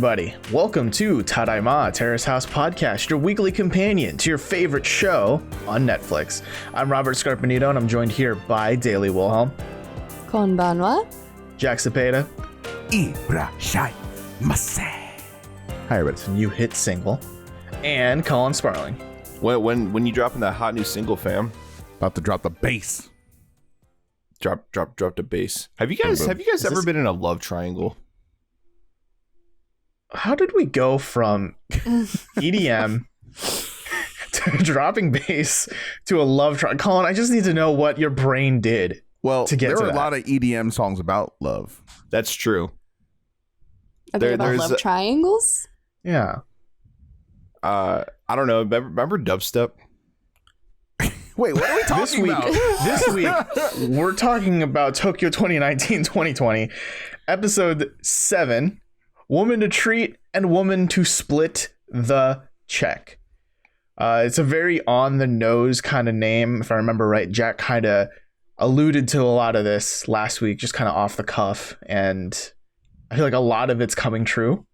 everybody. Welcome to Tadaima, Terrace House Podcast, your weekly companion to your favorite show on Netflix. I'm Robert Scarpanito, and I'm joined here by Daily Wilhelm. Konbanwa. Jack Cepeda. Irashaimase. Hi, everybody. It's a new hit single. And Colin Sparling. When you dropping that hot new single, fam? About to drop the bass. Drop the bass. Have you guys ever been in a love triangle? How did we go from EDM to dropping bass to a love triangle? Colin, I just need to know what your brain did. Well, to get there to are that. a lot of EDM songs about love. That's true. Are they about love triangles? Yeah. I don't know. Remember dubstep? Wait, what are we talking about? This week, we're talking about Tokyo 2019-2020, episode 7, Woman to Treat and Woman to Split the Check. It's a very on-the-nose kind of name, if I remember right. Jack kind of alluded to a lot of this last week, just kind of off the cuff, and I feel like a lot of it's coming true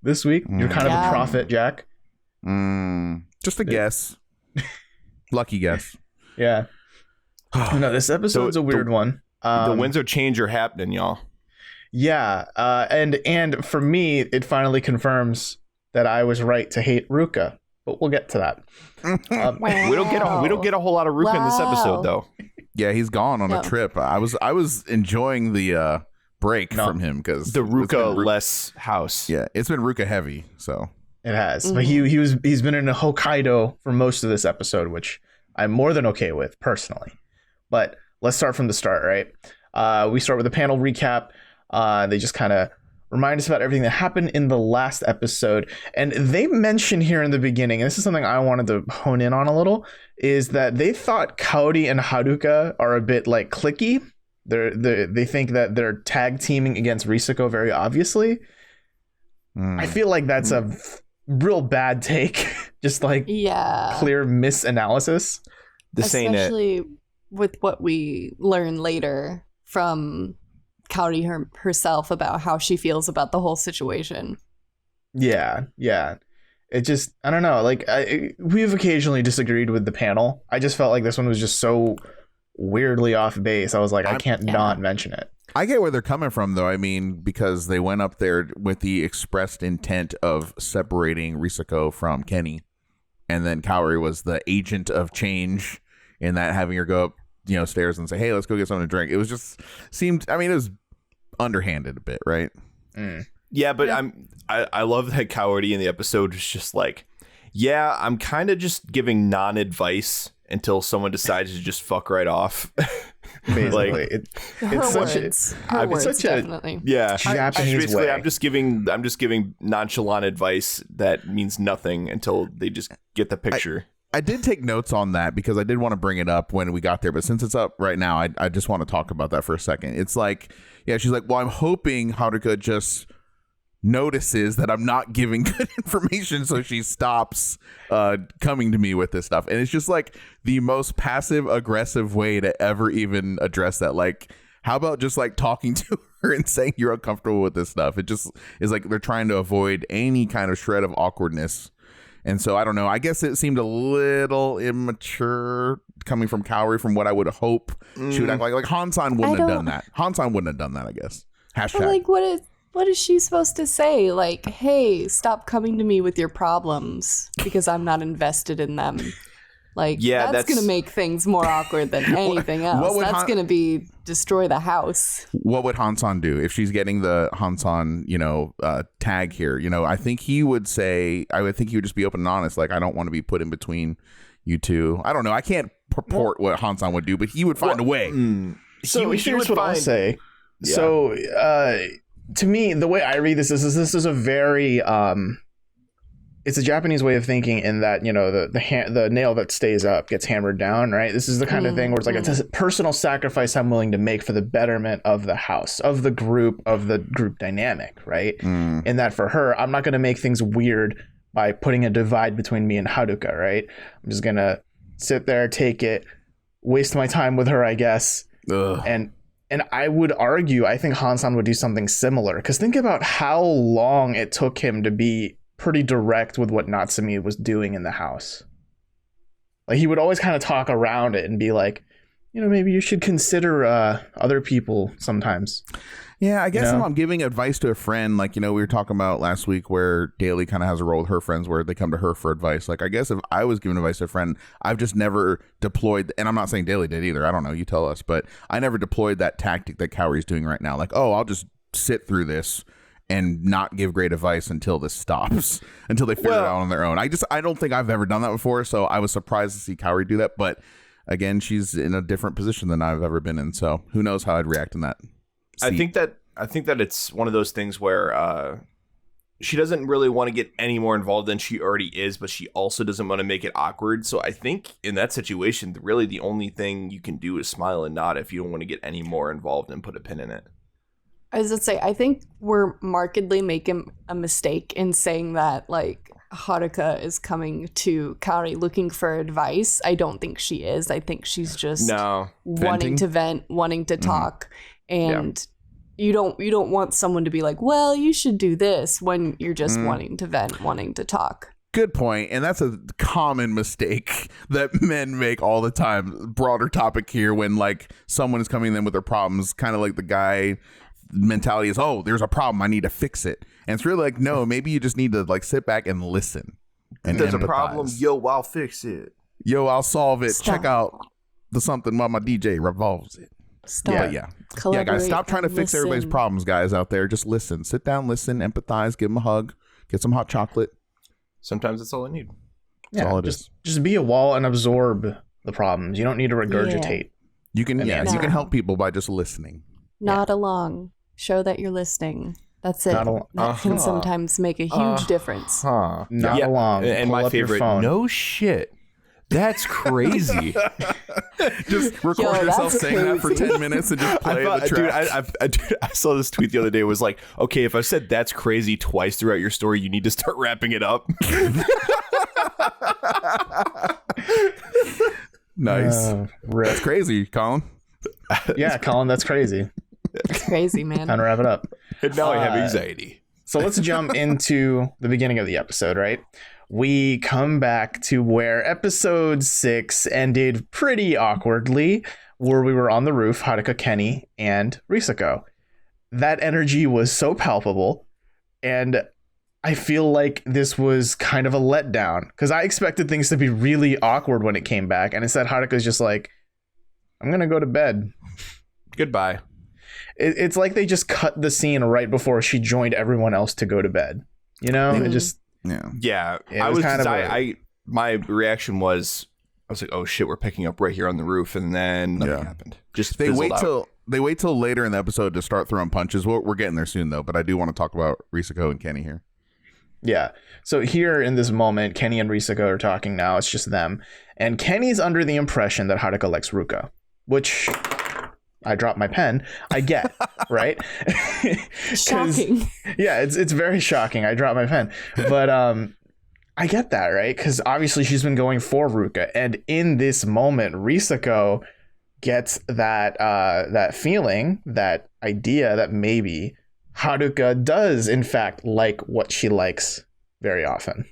this week. You're kind of a prophet, Jack. Just a guess. Lucky guess. Yeah. No, this episode's a weird one. The winds of change are happening, y'all. Yeah, and for me, it finally confirms that I was right to hate Ruka, but we'll get to that. We don't get a whole lot of Ruka in this episode, though. Yeah, he's gone on a trip. I was enjoying the break from him because the Ruka-less house. Yeah, it's been Ruka heavy, so it has. But he's been in Hokkaido for most of this episode, which I'm more than okay with personally. But let's start from the start, right? We start with a panel recap. They just kind of remind us about everything that happened in the last episode. And they mention here in the beginning, and this is something I wanted to hone in on a little, is that they thought Kaori and Haruka are a bit like cliquey. They think that they're tag teaming against Risako very obviously. I feel like that's a real bad take. Just like clear misanalysis. Especially with what we learn later from Kaori herself about how she feels about the whole situation. Yeah. It just, I don't know. Like, we've occasionally disagreed with the panel. I just felt like this one was just so weirdly off base. I was like, I can't not mention it. I get where they're coming from, though. I mean, because they went up there with the expressed intent of separating Risako from Kenny. And then Kaori was the agent of change in that, having her go up, stairs and say, hey, let's go get something to drink. It was just it was underhanded a bit, right? Yeah, but I love that Kaori in the episode was just like, yeah, I'm kind of just giving non-advice until someone decides to just fuck right off. Basically, like, it's such a Japanese way. I'm just giving nonchalant advice that means nothing until they just get the picture. I did take notes on that because I did want to bring it up when we got there, but since it's up right now, I just want to talk about that for a second. It's like, she's like, well, I'm hoping Haruka just notices that I'm not giving good information, so she stops coming to me with this stuff. And it's just like the most passive aggressive way to ever even address that. Like, how about just like talking to her and saying you're uncomfortable with this stuff? It just is like they're trying to avoid any kind of shred of awkwardness. And so I don't know. I guess it seemed a little immature coming from Kaori, from what I would hope she would act like. Like Hansan wouldn't have done that. Hansan wouldn't have done that, I guess. Hashtag. Like, what is she supposed to say? Like, hey, stop coming to me with your problems because I'm not invested in them. Like, that's going to make things more awkward than anything else. That's going to destroy the house. What would Hansan do if she's getting the Hansan, tag here? I think he would say, I would think he would just be open and honest. Like, I don't want to be put in between you two. I don't know. I can't purport what Hansan would do, but he would find a way. So here's what I'll say. Yeah. So, to me, the way I read this is a very it's a Japanese way of thinking in that, the nail that stays up gets hammered down, right? This is the kind of thing where it's like it's a personal sacrifice I'm willing to make for the betterment of the house, of the group dynamic, right? In that for her, I'm not going to make things weird by putting a divide between me and Haruka, right? I'm just going to sit there, take it, waste my time with her, I guess. And And I would argue, I think Han-san would do something similar. Because think about how long it took him to be pretty direct with what Natsumi was doing in the house. Like, he would always kind of talk around it and be like, you know, maybe you should consider other people sometimes. Yeah, I guess if I'm giving advice to a friend, like, you know, we were talking about last week where Daly kind of has a role with her friends where they come to her for advice. Like, I guess if I was giving advice to a friend, I've just never deployed, and I'm not saying Daly did either. I don't know. You tell us. But I never deployed that tactic that Kaori's doing right now. Like, oh, I'll just sit through this and not give great advice until this stops, until they figure it out on their own. I don't think I've ever done that before. So I was surprised to see Kaori do that. But again, she's in a different position than I've ever been in. So who knows how I'd react in that seat. I think that it's one of those things where she doesn't really want to get any more involved than she already is, but she also doesn't want to make it awkward. So I think in that situation, really the only thing you can do is smile and nod if you don't want to get any more involved and put a pin in it. I was going to say, I think we're markedly making a mistake in saying that, like, Haruka is coming to Kaori looking for advice. I don't think she is. I think she's just wanting to vent, wanting to talk, and you don't want someone to be like, well, you should do this, when you're just wanting to vent, wanting to talk. Good point. And that's a common mistake that men make all the time. Broader topic here, when like someone is coming in with their problems, kind of like the guy mentality is, oh, there's a problem, I need to fix it. And it's really like, no, maybe you just need to like sit back and listen. And there's empathize. A problem, yo, I'll fix it. Yo, I'll solve it. Stop. Check out the something while my DJ revolves it. Stop. Yeah, guys, stop trying to fix everybody's problems, guys, out there. Just listen. Sit down, listen, empathize, give them a hug, get some hot chocolate. Sometimes that's all I need. That's all it is. Just be a wall and absorb the problems. You don't need to regurgitate. You can you can help people by just listening. Nod along. Show that you're listening. That's it. That can sometimes make a huge difference. Nod along. And my favorite, no shit. That's crazy. Just record yourself saying that for 10 minutes and just play the track. Dude, I saw this tweet the other day. It was like, okay, if I said that's crazy twice throughout your story, you need to start wrapping it up. Nice. That's crazy, Colin. Yeah, Colin, that's crazy. It's crazy, man. Time to wrap it up. And now I have anxiety. So let's jump into the beginning of the episode, right? We come back to where episode 6 ended pretty awkwardly, where we were on the roof, Haruka, Kenny, and Risako. That energy was so palpable, and I feel like this was kind of a letdown, because I expected things to be really awkward when it came back, and instead Haruka's just like, I'm going to go to bed. Goodbye. It's like they just cut the scene right before she joined everyone else to go to bed. You know, it just... Yeah. My reaction was, I was like, oh shit, we're picking up right here on the roof, and then nothing happened. Just they wait till later in the episode to start throwing punches. We're getting there soon though, but I do want to talk about Risako and Kenny here. Yeah. So here in this moment, Kenny and Risako are talking now. It's just them, and Kenny's under the impression that Haruka likes Ruka, which I dropped my pen. I get, right? Shocking. Yeah, it's very shocking. I dropped my pen. But I get that, right? Because obviously she's been going for Ruka. And in this moment, Risako gets that feeling, that idea that maybe Haruka does, in fact, like what she likes very often.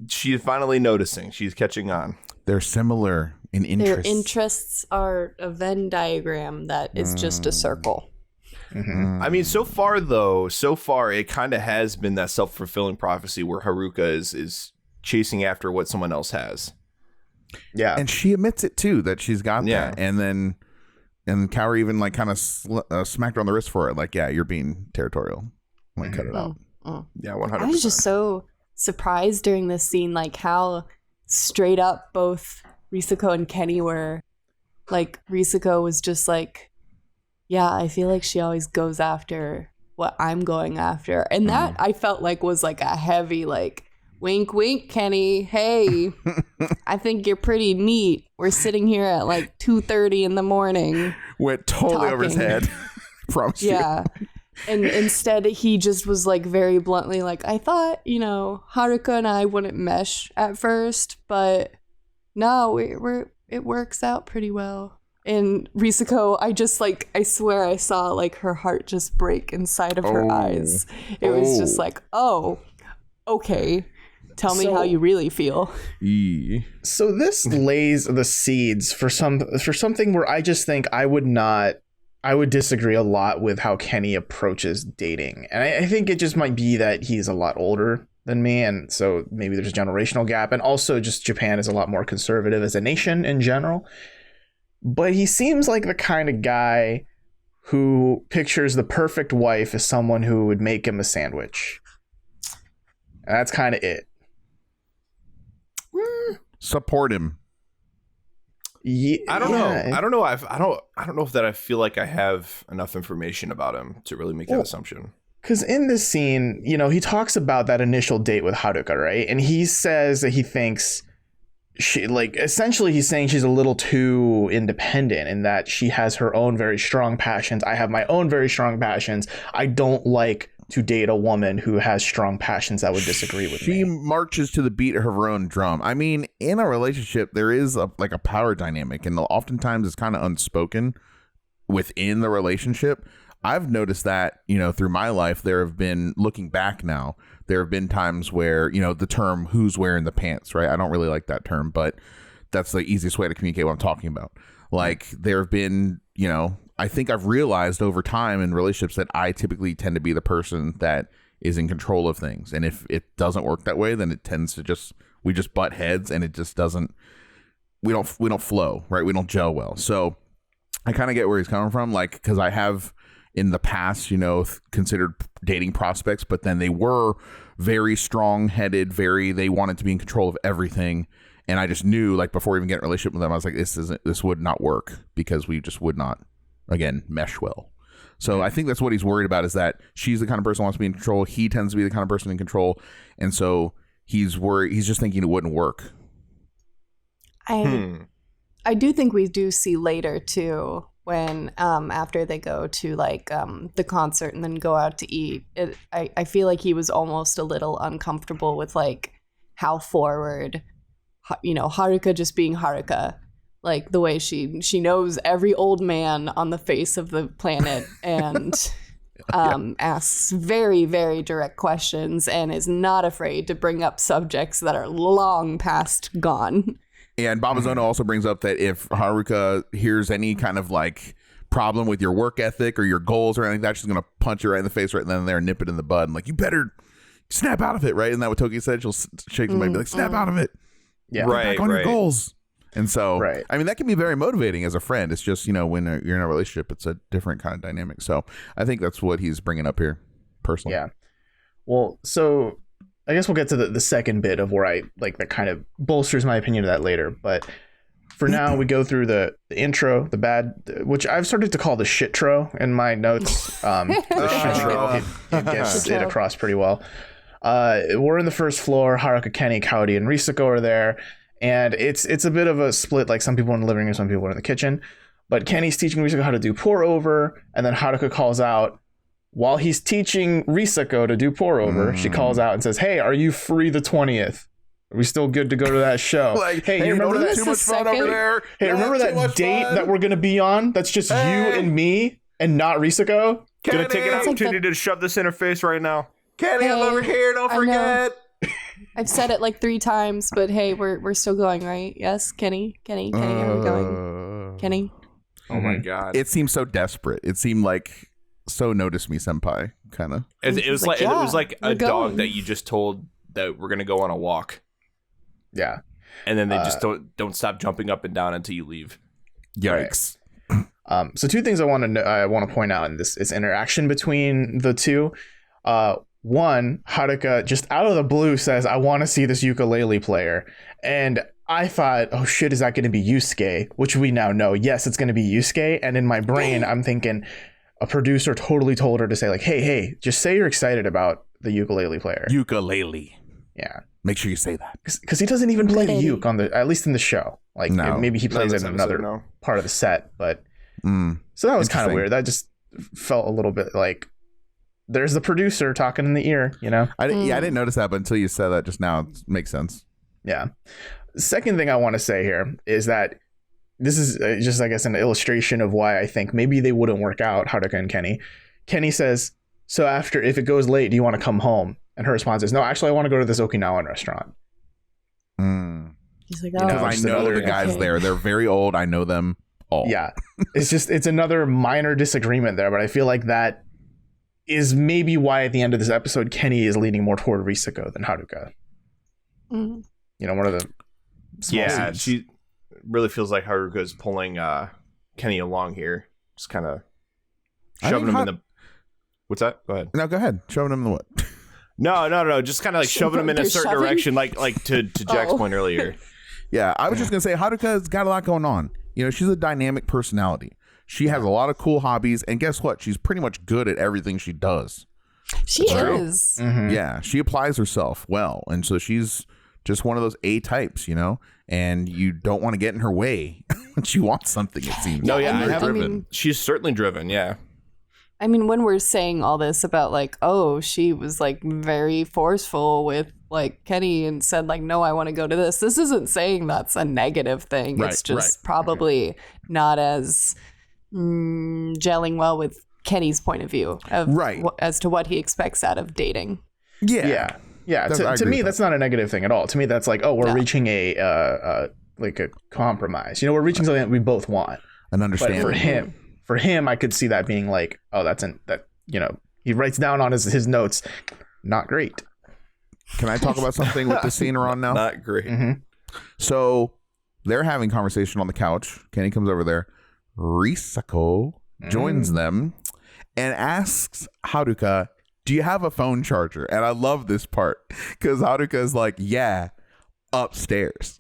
She's finally noticing. She's catching on. They're similar in interests. Their interests are a Venn diagram that is just a circle. Mm-hmm. I mean, so far it kind of has been that self-fulfilling prophecy where Haruka is chasing after what someone else has. Yeah, and she admits it too, that she's got that. And Kaori even like kind of smacked her on the wrist for it, like, yeah, you're being territorial. Like, cut it out. Yeah, 100%. I was just so surprised during this scene, like how straight up both Risako and Kenny were. Like, Risako was just like, yeah, I feel like she always goes after what I'm going after. And that I felt like was like a heavy, like, wink, wink, Kenny. Hey, I think you're pretty neat. We're sitting here at like 2:30 in the morning. Went totally over his head. Promise you. Yeah. And instead he just was like very bluntly like, I thought, Haruka and I wouldn't mesh at first, but no, it works out pretty well. And Risako, I swear I saw like her heart just break inside of her eyes. It was just like, oh, okay. Tell me how you really feel. So this lays the seeds for something where I just think I would disagree a lot with how Kenny approaches dating. And I think it just might be that he's a lot older than me. And so maybe there's a generational gap. And also just Japan is a lot more conservative as a nation in general. But he seems like the kind of guy who pictures the perfect wife as someone who would make him a sandwich. And that's kind of it. Support him. Yeah, I don't know. I don't know. I don't know if that I feel like I have enough information about him to really make that assumption. Because in this scene, he talks about that initial date with Haruka, right? And he says that he thinks essentially he's saying she's a little too independent and that she has her own very strong passions. I have my own very strong passions. I don't like to date a woman who has strong passions that would disagree with me. She marches to the beat of her own drum. I mean, in a relationship, there is a power dynamic, and oftentimes it's kind of unspoken within the relationship. I've noticed that, through my life, there have been, looking back now, there have been times where, the term who's wearing the pants, right? I don't really like that term, but that's the easiest way to communicate what I'm talking about. Like, there have been, I think I've realized over time in relationships that I typically tend to be the person that is in control of things. And if it doesn't work that way, then it tends to we just butt heads and it just doesn't, we don't flow, right? We don't gel well. So I kind of get where he's coming from. Like, because I have in the past, considered dating prospects, but then they were very strong headed, they wanted to be in control of everything. And I just knew, like, before even getting a relationship with them, I was like, this would not work because we just would not, again, mesh well. So I think that's what he's worried about, is that she's the kind of person who wants to be in control. He tends to be the kind of person in control. And so he's worried. He's just thinking it wouldn't work. I do think we do see later too, when after they go to the concert and then go out to eat, I feel like he was almost a little uncomfortable with like how forward, Haruka just being Haruka, like the way she knows every old man on the face of the planet and asks very, very direct questions and is not afraid to bring up subjects that are long past gone. And Babazono also brings up that if Haruka hears any kind of like problem with your work ethic or your goals or anything like that, she's going to punch you right in the face right then and there and nip it in the bud. And like, you better snap out of it, right? Isn't that what Toki said? She'll shake somebody and be like, snap out of it. Yeah. Right. Back on your goals. And so, right. I mean, that can be very motivating as a friend. It's just, when you're in a relationship, it's a different kind of dynamic. So I think that's what he's bringing up here personally. Yeah. Well, so I guess we'll get to the second bit of where I like that kind of bolsters my opinion of that later. But for now, we go through the intro, the bad, which I've started to call the shit-tro in my notes. It gets it across pretty well. We're in the first floor. Haruka, Kenny, Kaori, and Risako are there. And it's a bit of a split. Like some people are in the living room, some people are in the kitchen. But Kenny's teaching Risako how to do pour over. And then Haruka calls out, while he's teaching Risako to do pour over, she calls out and says, "Hey, are you free the 20th? Are we still good to go to that show?" Like, hey, you remember that? Too much fun over there. Hey, remember that date that we're gonna be on? That's just you and me and not Risako. Gonna take an opportunity to shove this in her face right now. Kenny, I'm over here. Don't forget. I've said it like 3 times, but hey, we're still going, right? Yes, Kenny, are we going? Kenny. Oh my god! It seemed so desperate. It seemed like. So notice me, senpai, kind of. It was like a dog that you just told that we're gonna go on a walk. Yeah, and then they just don't stop jumping up and down until you leave. Yikes! Right. So 2 things I want to point out in this interaction between the two. One, Haruka just out of the blue says, "I want to see this ukulele player," and I thought, "Oh shit, is that going to be Yusuke?" Which we now know, yes, it's going to be Yusuke. And in my brain, I'm thinking, a producer totally told her to say like, hey, just say you're excited about the ukulele player. Ukulele. Yeah. Make sure you say that. Because he doesn't even play the uke at least in the show. Like maybe he plays it in another part of the set. But so that was kind of weird. That just felt a little bit like there's the producer talking in the ear, I didn't notice that, but until you said that just now, it makes sense. Yeah. Second thing I want to say here is that this is just, I guess, an illustration of why I think maybe they wouldn't work out, Haruka and Kenny. Kenny says, so after, if it goes late, do you want to come home? And her response is, no, actually, I want to go to this Okinawan restaurant. He's like, because I know the guys there. They're very old. I know them all. Yeah. It's another minor disagreement there, but I feel like that is maybe why at the end of this episode, Kenny is leaning more toward Risako than Haruka. Mm-hmm. You know, one of the small seeds. She really feels like Haruka is pulling Kenny along here. Just kind of shoving him in the... What's that? Go ahead. No, go ahead. Shoving him in the what? No. Just kind of like shoving him in a certain direction, like to Jack's point earlier. Yeah, I was just going to say, Haruka's got a lot going on. You know, she's a dynamic personality. She has a lot of cool hobbies, and guess what? She's pretty much good at everything she does. She is. Mm-hmm. Yeah, she applies herself well, and so she's just one of those A types, you know, and you don't want to get in her way when she wants something, it seems. No, yeah, she's certainly driven, yeah. I mean, when we're saying all this about like, oh, she was like very forceful with like Kenny and said like, no, I want to go to this. This isn't saying that's a negative thing. Right, it's just probably not as gelling well with Kenny's point of view of as to what he expects out of dating. Yeah. To me, that's not a negative thing at all. To me, that's like, oh, we're reaching a compromise. You know, we're reaching something that we both want. An understanding. But for him, I could see that being like, oh, you know, he writes down on his notes, not great. Can I talk about something with the scene we're on now? Not great. Mm-hmm. So they're having conversation on the couch. Kenny comes over there. Risako joins them and asks Haruka, do you have a phone charger? And I love this part because Haruka is like, yeah, upstairs.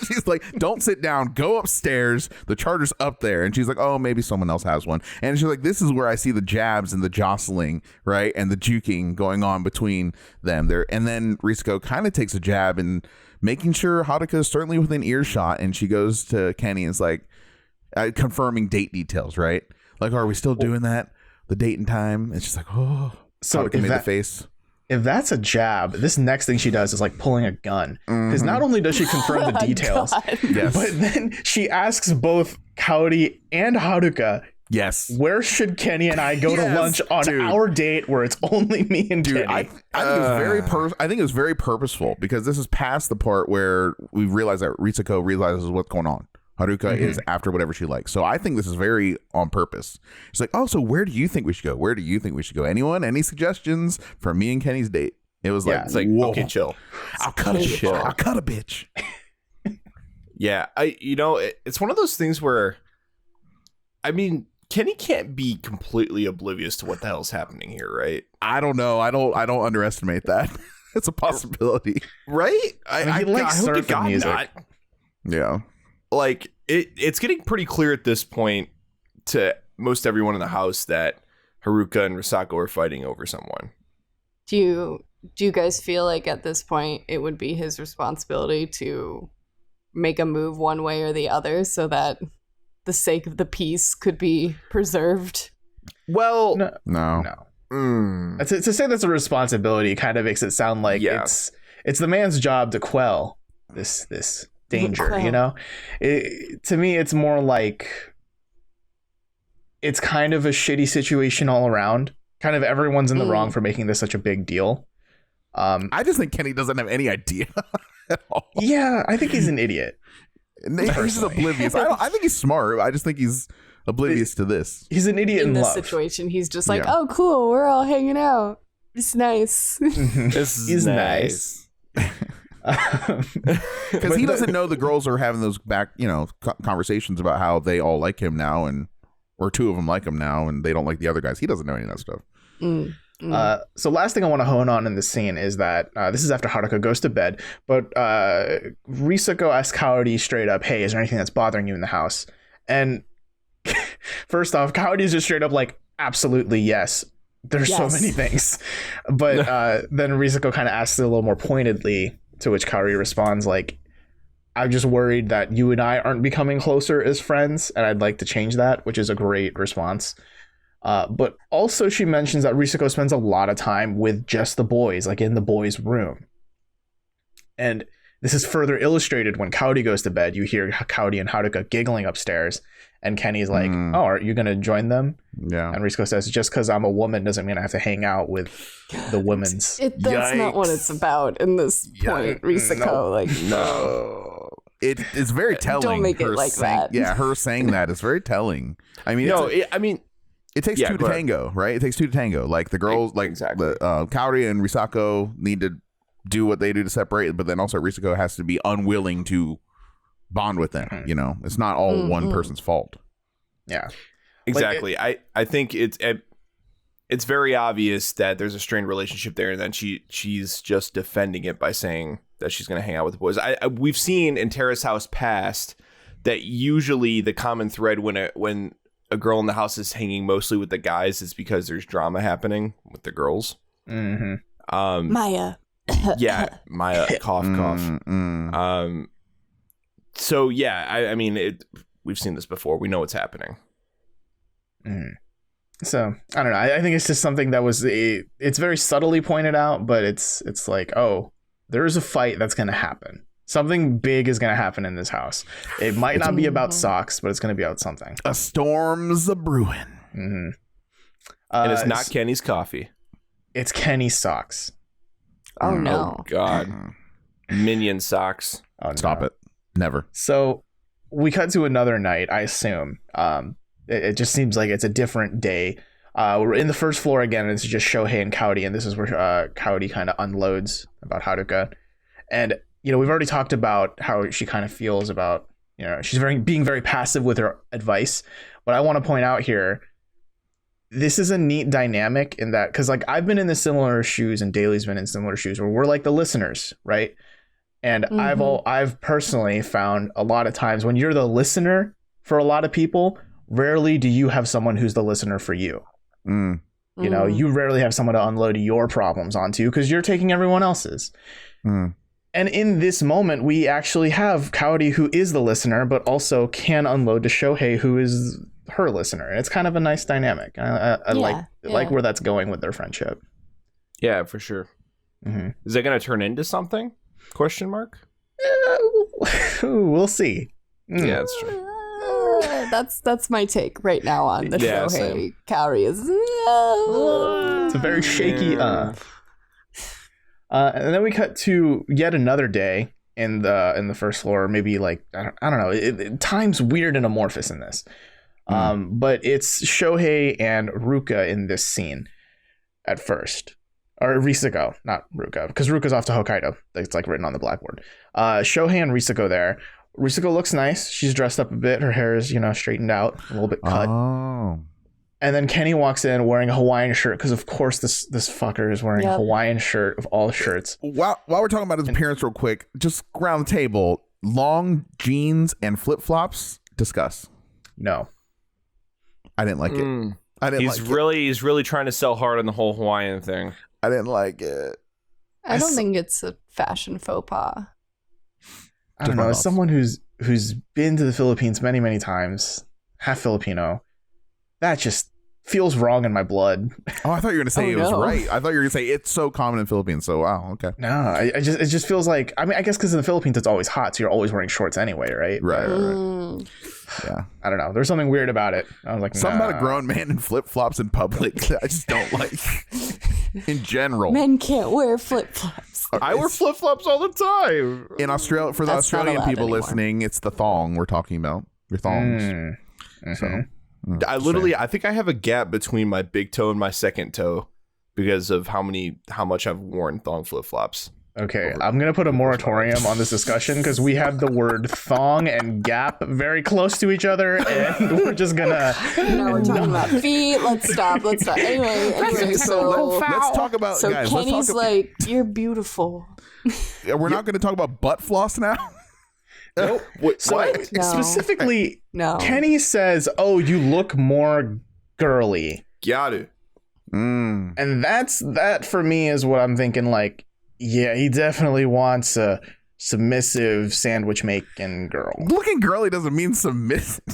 She's like, don't sit down, go upstairs, the charger's up there. And she's like, oh, maybe someone else has one. And she's like, this is where I see the jabs and the jostling, right, and the juking going on between them there. And then Risako kind of takes a jab and making sure Haruka is certainly within earshot, and she goes to Kenny and is like, confirming date details, right? Like, are we still doing that, the date and time? And she's like, oh. So Haruka made the face. If that's a jab, this next thing she does is like pulling a gun. Because not only does she confirm the details, but then she asks both Kaori and Haruka, yes, where should Kenny and I go to lunch on our date where it's only me and Kenny? I think it was very purposeful, because this is past the part where we realize that Risako realizes what's going on. Haruka is after whatever she likes. So I think this is very on purpose. She's like, oh, so where do you think we should go? Where do you think we should go? Anyone? Any suggestions for me and Kenny's date? It was like, it's like, whoa. Okay, chill. I'll cut a bitch. I'll cut a bitch. Yeah, it's one of those things where, I mean, Kenny can't be completely oblivious to what the hell's happening here, right? I don't know. I don't underestimate that. It's a possibility, right? I likes surfing music. Not. Yeah. Like, it's getting pretty clear at this point to most everyone in the house that Haruka and Risako are fighting over someone. Do you guys feel like at this point it would be his responsibility to make a move one way or the other so that the sake of the peace could be preserved? Well, no. To say that's a responsibility kind of makes it sound like it's the man's job to quell this danger, you know? To me, it's more like it's kind of a shitty situation all around. Kind of everyone's in the wrong for making this such a big deal. I just think Kenny doesn't have any idea at all. Yeah, I think he's an idiot. He's just oblivious. I think he's smart. I just think he's oblivious to this. He's an idiot in this love. Situation. He's just like, oh, cool, we're all hanging out. It's nice. This is nice. Because he doesn't know the girls are having those conversations about how they all like him now, or two of them like him now, and they don't like the other guys. He doesn't know any of that stuff. So last thing I want to hone on in this scene is that this is after Haruka goes to bed, but Risako asks Kaori straight up, hey, is there anything that's bothering you in the house? And first off, Kaori's just straight up like, absolutely yes. There's so many things. But then Risako kind of asks it a little more pointedly, to which Kaori responds like, I'm just worried that you and I aren't becoming closer as friends, and I'd like to change that, which is a great response. But also she mentions that Risako spends a lot of time with just the boys, like in the boys' room. And this is further illustrated when Kaori goes to bed. You hear Kaori and Haruka giggling upstairs, and Kenny's like, "Oh, are you gonna join them?" Yeah. And Risako says, "Just because I'm a woman doesn't mean I have to hang out with the women's." That's not what it's about in this point, Risako. No. It's very telling. Don't make it like that. Yeah, her saying that is very telling. I mean, it takes two to tango, right? It takes two to tango. Like the girls, exactly. Kaori and Risako need to do what they do to separate, but then also Risako has to be unwilling to bond with them. You know, it's not all one person's fault. Yeah, exactly. I think it's very obvious that there's a strained relationship there, and then she's just defending it by saying that she's going to hang out with the boys. We've seen in Terrace House Past that usually the common thread when a girl in the house is hanging mostly with the guys is because there's drama happening with the girls. Maya. Yeah, Maya, cough. So yeah, I mean, we've seen this before. We know what's happening. So I don't know. I think it's just something that it's very subtly pointed out, but it's like, oh, there is a fight that's going to happen. Something big is going to happen in this house. It might not be about socks, but it's going to be about something. A storm's a brewing. And it's not Kenny's coffee. It's Kenny's socks. Oh no! Oh God! Minion socks. Oh, Stop it! Never. So we cut to another night. I assume. It just seems like it's a different day. We're in the first floor again, and it's just Shohei and Kaori, and this is where Kaori kind of unloads about Haruka. And you know, we've already talked about how she kind of feels about, you know, she's being very passive with her advice. But I want to point out here, this is a neat dynamic in that, because like I've been in the similar shoes and Daly's been in similar shoes where we're like the listeners, right? And I've personally found a lot of times when you're the listener for a lot of people, rarely do you have someone who's the listener for you. You know, you rarely have someone to unload your problems onto because you're taking everyone else's. And in this moment, we actually have Kaori, who is the listener, but also can unload to Shohei, who is her listener. And it's kind of a nice dynamic. I like where that's going with their friendship. Yeah, for sure. Is that going to turn into something? Question mark? We'll see. Yeah, that's true. That's my take right now on the Shohei Kaori is. It's a very shaky. And then we cut to yet another day in the first floor. Maybe like I don't know. Time's weird and amorphous in this. But it's Shohei and Ruka in this scene at first. Or Risako, not Ruka, because Ruka's off to Hokkaido. It's like written on the blackboard. Shohei and Risako there. Risako looks nice. She's dressed up a bit. Her hair is, straightened out, a little bit cut. Oh. And then Kenny walks in wearing a Hawaiian shirt, because of course this fucker is wearing a Hawaiian shirt of all shirts. While we're talking about his appearance real quick, just around the table, long jeans and flip-flops, discuss. No. I didn't like it. He's really trying to sell hard on the whole Hawaiian thing. I didn't like it. I don't think it's a fashion faux pas. I don't know. As someone who's been to the Philippines many, many times, half Filipino, that just feels wrong in my blood. Oh, I thought you were going to say was right. I thought you were going to say it's so common in Philippines. So, wow, okay. No, it just feels like, I mean, I guess because in the Philippines it's always hot, so you're always wearing shorts anyway, right? Right. Yeah. I don't know. There's something weird about it. I was like, something about a grown man in flip-flops in public I just don't like. In general, men can't wear flip-flops. I wear flip-flops all the time. In Australia, for the Australian people listening, it's the thong we're talking about. Your thongs. So I think I have a gap between my big toe and my second toe because of how much I've worn thong flip-flops. Okay, I'm going to put a moratorium on this discussion because we have the word thong and gap very close to each other, and we're just going to... Now we're talking about feet. Let's stop. Anyway, so let's talk about... So guys, Kenny's like, you're beautiful. We're not going to talk about butt floss now? Nope. So No. Specifically, No. Kenny says, oh, you look more girly. Got it. And that for me is what I'm thinking, like, yeah, he definitely wants a submissive sandwich making girl. Looking girly doesn't mean submissive.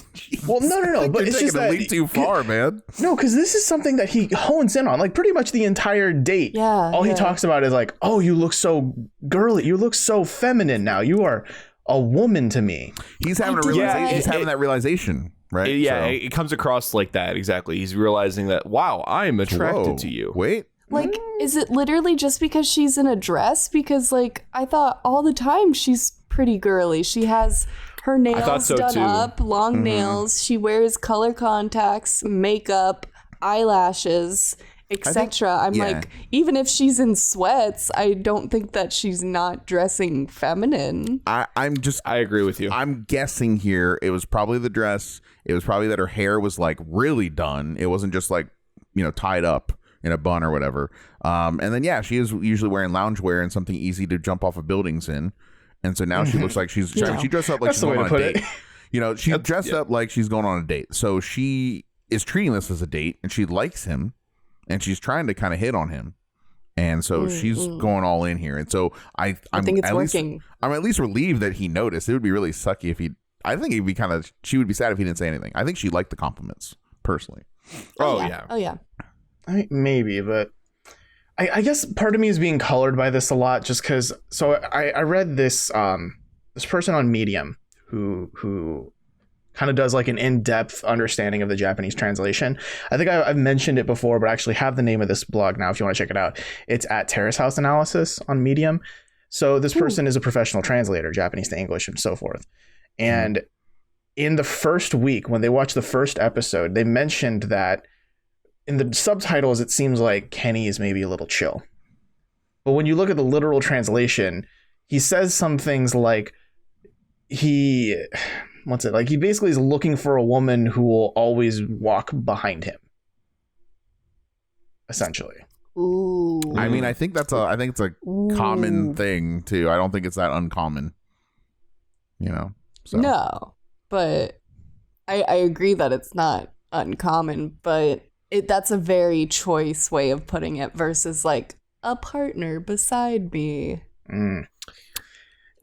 Well, no, but it's just that a leap too far, man. No, because this is something that he hones in on, like pretty much the entire date. Yeah. All he talks about is like, oh, you look so girly, you look so feminine now. You are a woman to me. He's having a realization. He's having that realization, right? It comes across like that exactly. He's realizing that, wow, I am attracted to you. Wait. Like, is it literally just because she's in a dress? Because, like, I thought all the time she's pretty girly. She has her nails done up, long nails. She wears color contacts, makeup, eyelashes, etc. I'm like, even if she's in sweats, I don't think that she's not dressing feminine. I agree with you. I'm guessing here it was probably the dress. It was probably that her hair was, like, really done. It wasn't just, like, tied up in a bun or whatever. And then, she is usually wearing loungewear and something easy to jump off of buildings in. And so now she looks like she dressed up like she's going on a date. She dressed up like she's going on a date. So she is treating this as a date, and she likes him, and she's trying to kind of hit on him. And so she's going all in here. And so I think it's working. I'm at least relieved that he noticed. It would be really sucky if I think it'd be she would be sad if he didn't say anything. I think she liked the compliments, personally. Oh yeah. I mean, maybe, but I guess part of me is being colored by this a lot just because. So I read this this person on Medium who kind of does like an in-depth understanding of the Japanese translation. I think I've mentioned it before, but I actually have the name of this blog now if you want to check it out. It's at Terrace House Analysis on Medium. So this person is a professional translator, Japanese to English and so forth. And in the first week, when they watched the first episode, they mentioned that in the subtitles, it seems like Kenny is maybe a little chill. But when you look at the literal translation, he says some things like he basically is looking for a woman who will always walk behind him. Essentially. Ooh. I mean, I think it's a common thing too. I don't think it's that uncommon. So. No, but I agree that it's not uncommon, but that's a very choice way of putting it versus like a partner beside me.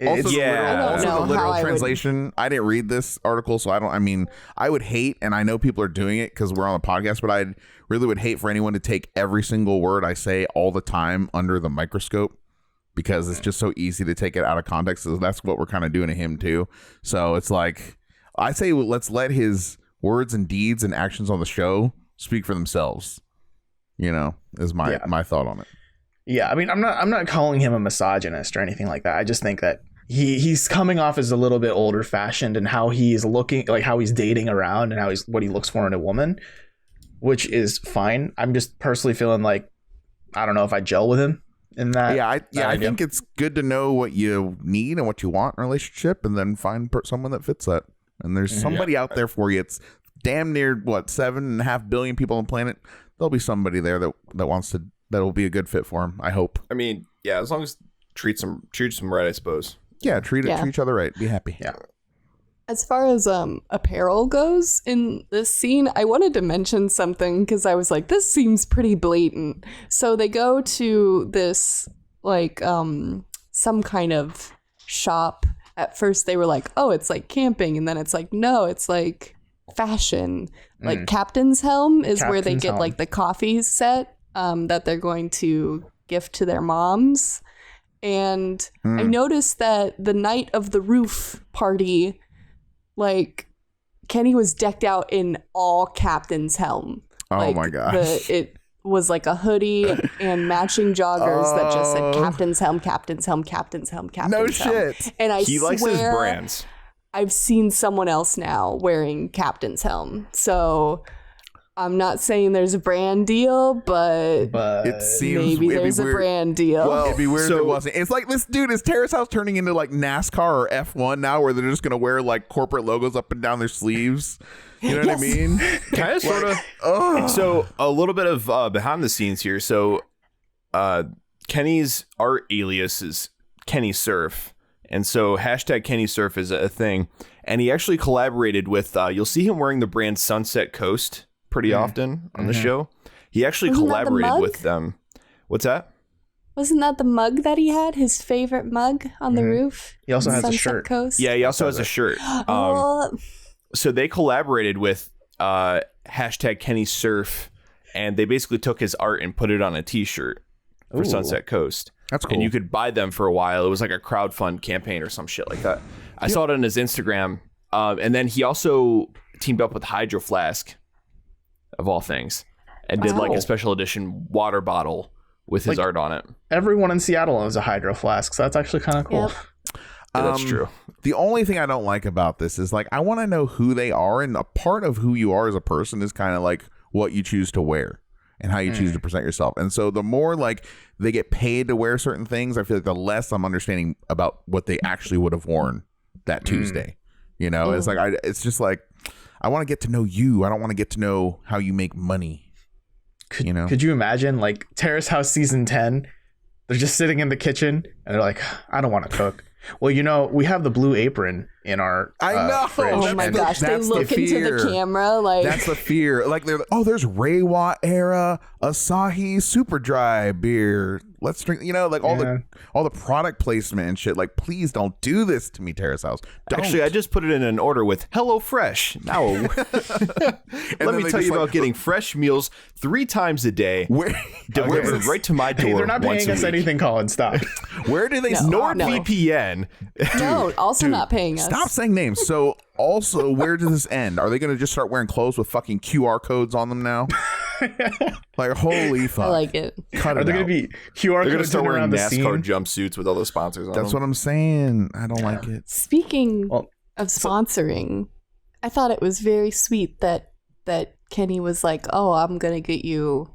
Also, the literal translation. I didn't read this article, so I would hate, and I know people are doing it because we're on the podcast, but I really would hate for anyone to take every single word I say all the time under the microscope, because it's just so easy to take it out of context. So that's what we're kind of doing to him too. So it's like, I say, let's let his words and deeds and actions on the show speak for themselves, is my thought on it. Yeah, I mean, I'm not calling him a misogynist or anything like that. I just think that he's coming off as a little bit older fashioned in how he's looking, like how he's dating around and what he looks for in a woman, which is fine. I'm just personally feeling like I don't know if I gel with him in that. I think it's good to know what you need and what you want in a relationship, and then find someone that fits that. And there's somebody out there for you. It's damn near 7.5 billion people on the planet. There'll be somebody there that'll be a good fit for him, I hope. I mean, yeah, as long as treats them right, I suppose. Yeah, treat each other right. Be happy. Yeah. As far as apparel goes in this scene, I wanted to mention something because I was like, this seems pretty blatant. So they go to this like some kind of shop. At first they were like, oh, it's like camping, and then it's like, no, it's like fashion. Like Captain's Helm is where they get like the coffee set that they're going to gift to their moms. And I noticed that the night of the roof party, like Kenny was decked out in all Captain's Helm. Oh my gosh. It was like a hoodie and matching joggers that just said Captain's Helm, Captain's Helm, Captain's Helm, Captain's Helm. No shit. And he likes his brands. I've seen someone else now wearing Captain's Helm. So I'm not saying there's a brand deal, but it seems maybe there's a brand deal. Well, it'd be weird if it wasn't. It's like, this dude, is Terrace House turning into like NASCAR or F1 now, where they're just going to wear like corporate logos up and down their sleeves? You know what I mean? Kind of, sort of. So a little bit of behind the scenes here. So Kenny's art alias is Kenny Surf. And so hashtag Kenny Surf is a thing. And he actually collaborated with, you'll see him wearing the brand Sunset Coast pretty often on the show. He actually collaborated with them. What's that? Wasn't that the mug that he had? His favorite mug on the roof? He also has Sunset a shirt. Coast? Yeah, he also has a shirt. So they collaborated with hashtag Kenny Surf, and they basically took his art and put it on a t-shirt for Sunset Coast. That's cool. And you could buy them for a while. It was like a crowdfund campaign or some shit like that. I saw it on his Instagram. And then he also teamed up with Hydro Flask, of all things, and did like a special edition water bottle with his art on it. Everyone in Seattle owns a Hydro Flask, so that's actually kind of cool. Yep. Yeah, that's true. The only thing I don't like about this is like I want to know who they are, and a part of who you are as a person is kind of like what you choose to wear and how you choose to present yourself. And so the more like they get paid to wear certain things, I feel like the less I'm understanding about what they actually would have worn that Tuesday. You know, it's like it's just like I want to get to know you. I don't want to get to know how you make money. Could you imagine like Terrace House season 10? They're just sitting in the kitchen and they're like, I don't want to cook. Well, we have the Blue Apron in our fridge. Oh my gosh, they look into the camera like that's the fear. Like they're there's Reiwa era Asahi Super Dry beer. Let's drink. Like all the product placement and shit. Like, please don't do this to me, Terrace House. Don't. Actually, I just put it in an order with Hello Fresh. Now, let me tell you about getting fresh meals 3 times a day, delivered right to my door. Hey, they're not paying us anything, Colin. Stop. Where do they? NordVPN. Also not paying us. Stop saying names. So, also, where does this end? Are they going to just start wearing clothes with fucking QR codes on them now? Like, holy fuck. I like it. Are there going to be QR They're codes start wearing around the NASCAR scene? jumpsuits with all the sponsors on them. That's what I'm saying. I don't like it. Speaking of sponsoring, I thought it was very sweet that Kenny was like, oh, I'm going to get you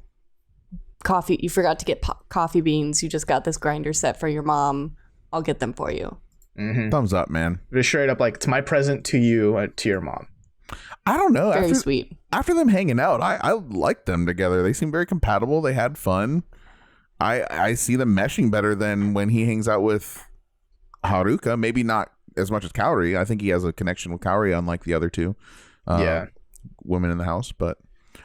coffee. You forgot to get coffee beans. You just got this grinder set for your mom. I'll get them for you. Mm-hmm. Thumbs up, man. Just straight up like, it's my present to you, to your mom. I don't know. Very sweet. After them hanging out, I liked them together. They seem very compatible. They had fun. I see them meshing better than when he hangs out with Haruka. Maybe not as much as Kaori. I think he has a connection with Kaori, unlike the other two women in the house. But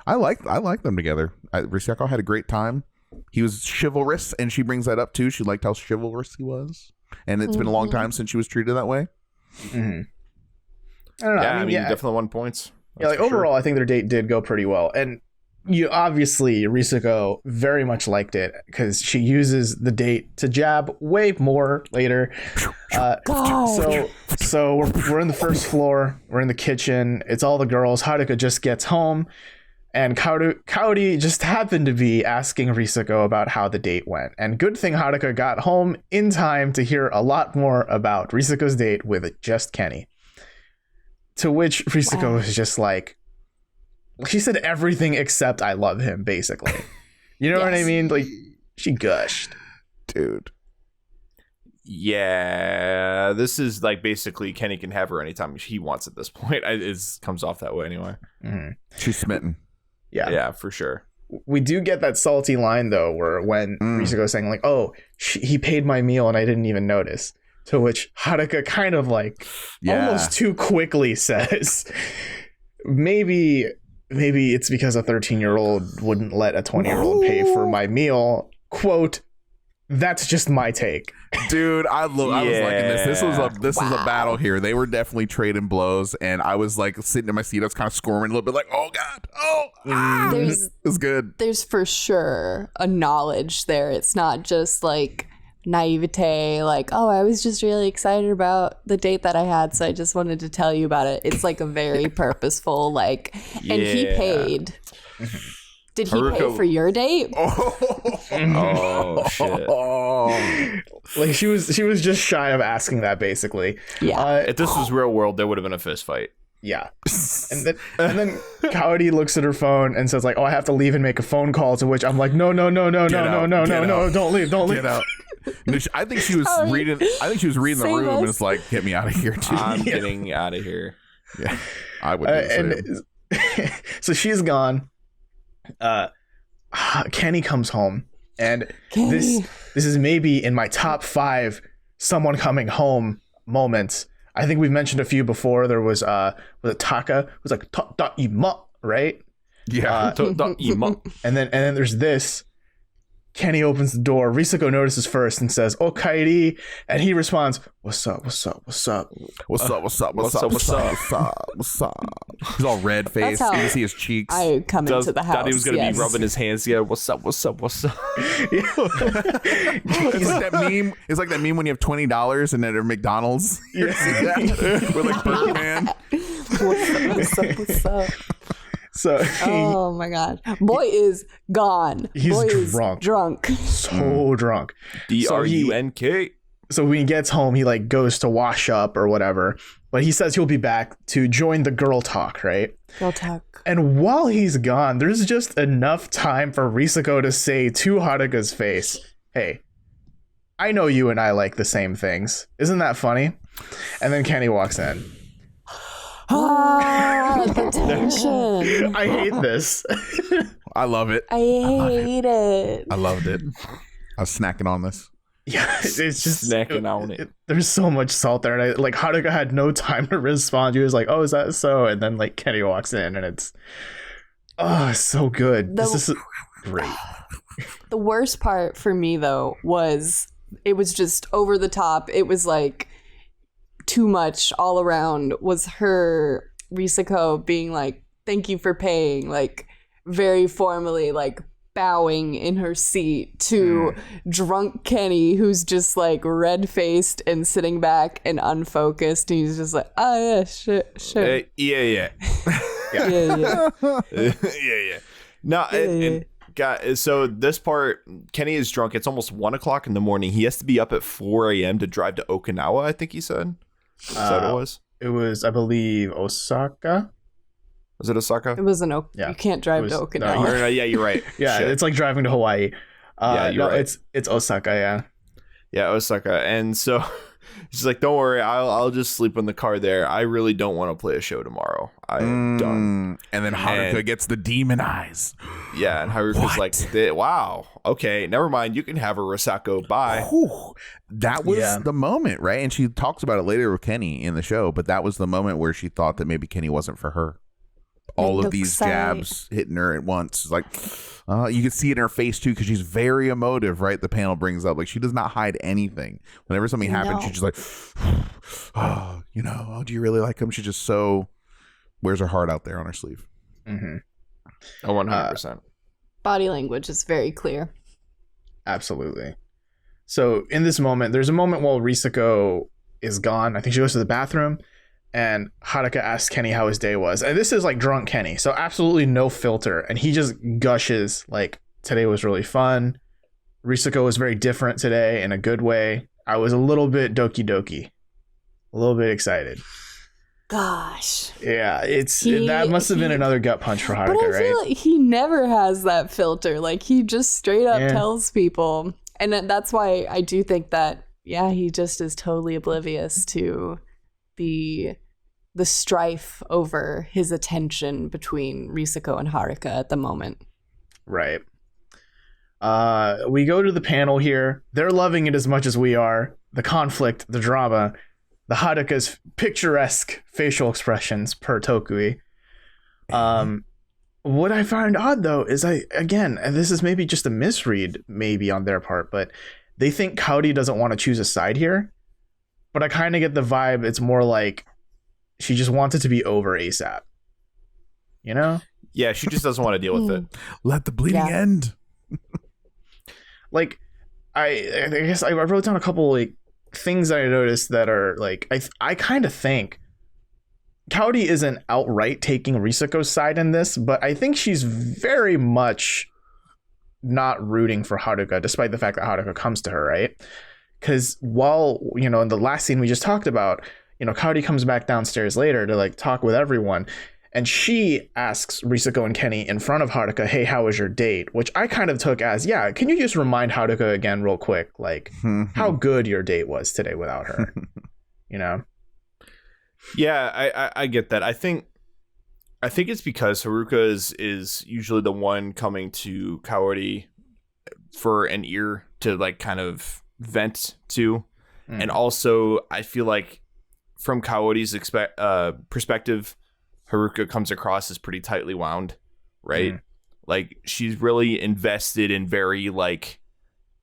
I like them together. Risako had a great time. He was chivalrous, and she brings that up too. She liked how chivalrous he was, and it's been a long time since she was treated that way. Mm-hmm. I don't know. I mean, you definitely won points. Yeah, like overall, I think their date did go pretty well, and Risako very much liked it because she uses the date to jab way more later. So we're in the first floor. We're in the kitchen. It's all the girls. Haruka just gets home, and Kaori just happened to be asking Risako about how the date went. And good thing Haruka got home in time to hear a lot more about Risako's date with just Kenny. To which Risako was just like, she said everything except I love him, basically. You know what I mean? Like, she gushed. Dude. Yeah, this is like basically Kenny can have her anytime he wants at this point. It comes off that way anyway. Mm-hmm. She's smitten. Yeah, for sure. We do get that salty line, though, where when Risako saying, like, oh, he paid my meal and I didn't even notice. To which Haruka kind of like almost too quickly says, maybe it's because a 13-year-old wouldn't let a 20-year-old pay for my meal. Quote, that's just my take. Dude, I was liking this. This is a battle here. They were definitely trading blows, and I was like sitting in my seat. I was kind of squirming a little bit like, oh God. It's good. There's for sure a knowledge there. It's not just like naivete, like, oh, I was just really excited about the date that I had, so I just wanted to tell you about it. It's like a very purposeful, like, and he paid. Did he pay for your date? Oh shit! Like she was just shy of asking that, basically. Yeah. If this was real world, there would have been a fist fight. Yeah. And then Kaori looks at her phone and says, like, oh, I have to leave and make a phone call. To which I'm like, no, don't leave. Get out. I think she was reading the room and it's like, get me out of here, dude. I'm getting out of here. Yeah, I would do the same. So she's gone. Kenny comes home, and this is maybe in my top 5 someone coming home moments. I think we've mentioned a few before. There was Taka, who was like Tadaima, right? Yeah. And then there's this. Kenny opens the door. Risako notices first and says, "Oh, Kairi," and he responds, "What's up? What's up? What's up? What's up? What's up? What's up? What's up? What's up? What's up?" He's all red faced. You can see his cheeks. I come into the house. Thought he was gonna be rubbing his hands together. What's up? What's up? What's up? It's like that meme. It's like that meme when you have $20 and then at McDonald's. You see that? With like Birdman. What's up? What's up? So oh my god, boy is gone. He's boy is drunk. So drunk. DRUNK. So when he gets home, he like goes to wash up or whatever, but he says he'll be back to join the girl talk, right? Girl talk. And while he's gone, there's just enough time for Risako to say to Haruka's face, "Hey, I know you and I like the same things. Isn't that funny?" And then Kenny walks in. The tension. I hate this. I love it. I hate it. I loved it. I was snacking on this. Yeah, it's just snacking on it. There's so much salt there, and like Haruka had no time to respond. He was like, "Oh, is that so?" And then like Kenny walks in, and it's so good. This is great. The worst part for me though was it was just over the top. It was like too much all around. Was her Risako being like, "Thank you for paying," like very formally, like bowing in her seat to drunk Kenny, who's just like red-faced and sitting back and unfocused, and he's just like, "Oh yeah, sure. Yeah. Yeah. No, and so this part, Kenny is drunk. It's almost 1 o'clock in the morning. He has to be up at 4 a.m. to drive to Okinawa, I think he said. Is that what it was? It was, I believe, Osaka. Was it Osaka? It was You can't drive to Okinawa. No, yeah, you're right. Yeah, it's like driving to Hawaii. You're right. It's Osaka, yeah. Yeah, Osaka. And so she's like, "Don't worry, I'll just sleep in the car there. I really don't want to play a show tomorrow. I'm done." And then Haruka gets the demon eyes. Yeah, and Haruka's like, "Wow, okay, never mind. You can have a Risako. Bye." Whew. That was the moment, right? And she talks about it later with Kenny in the show, but that was the moment where she thought that maybe Kenny wasn't for her. All of these jabs hitting her at once. It's like, you can see it in her face too, because she's very emotive, right? The panel brings up, like, she does not hide anything. Whenever something happens, she's just like, do you really like him? She just wears her heart out there on her sleeve. Mm-hmm. 100%. Body language is very clear. Absolutely. So in this moment, there's a moment while Risako is gone. I think she goes to the bathroom, and Haruka asks Kenny how his day was. And this is like drunk Kenny, so absolutely no filter. And he just gushes like, "Today was really fun. Risako was very different today in a good way. I was a little bit doki doki. A little bit excited." Gosh. Yeah, that must have been another gut punch for Haruka, right? But I feel like he never has that filter. Like, he just straight up tells people. And that's why I do think that, he just is totally oblivious to the strife over his attention between Risako and Haruka at the moment. Right. We go to the panel here. They're loving it as much as we are. The conflict, the drama, the Haruka's picturesque facial expressions per Tokui. What I find odd though is and this is maybe just a misread maybe on their part, but they think Kaori doesn't want to choose a side here. But I kind of get the vibe it's more like she just wants it to be over ASAP. You know? Yeah, she just doesn't want to deal with it. Let the bleeding end. Like, I guess I wrote down a couple like things I noticed that are like, I kind of think Kaori isn't outright taking Risako's side in this, but I think she's very much not rooting for Haruka, despite the fact that Haruka comes to her, right? Because while, in the last scene we just talked about, Kaori comes back downstairs later to like talk with everyone, and she asks Risako and Kenny in front of Haruka, "Hey, how was your date?" Which I kind of took as, can you just remind Haruka again real quick, like how good your date was today without her? Yeah, I get that. I think it's because Haruka is usually the one coming to Kaori for an ear to like kind of vent to. And also I feel like from Kaori's perspective, Haruka comes across as pretty tightly wound, right? Like she's really invested in very like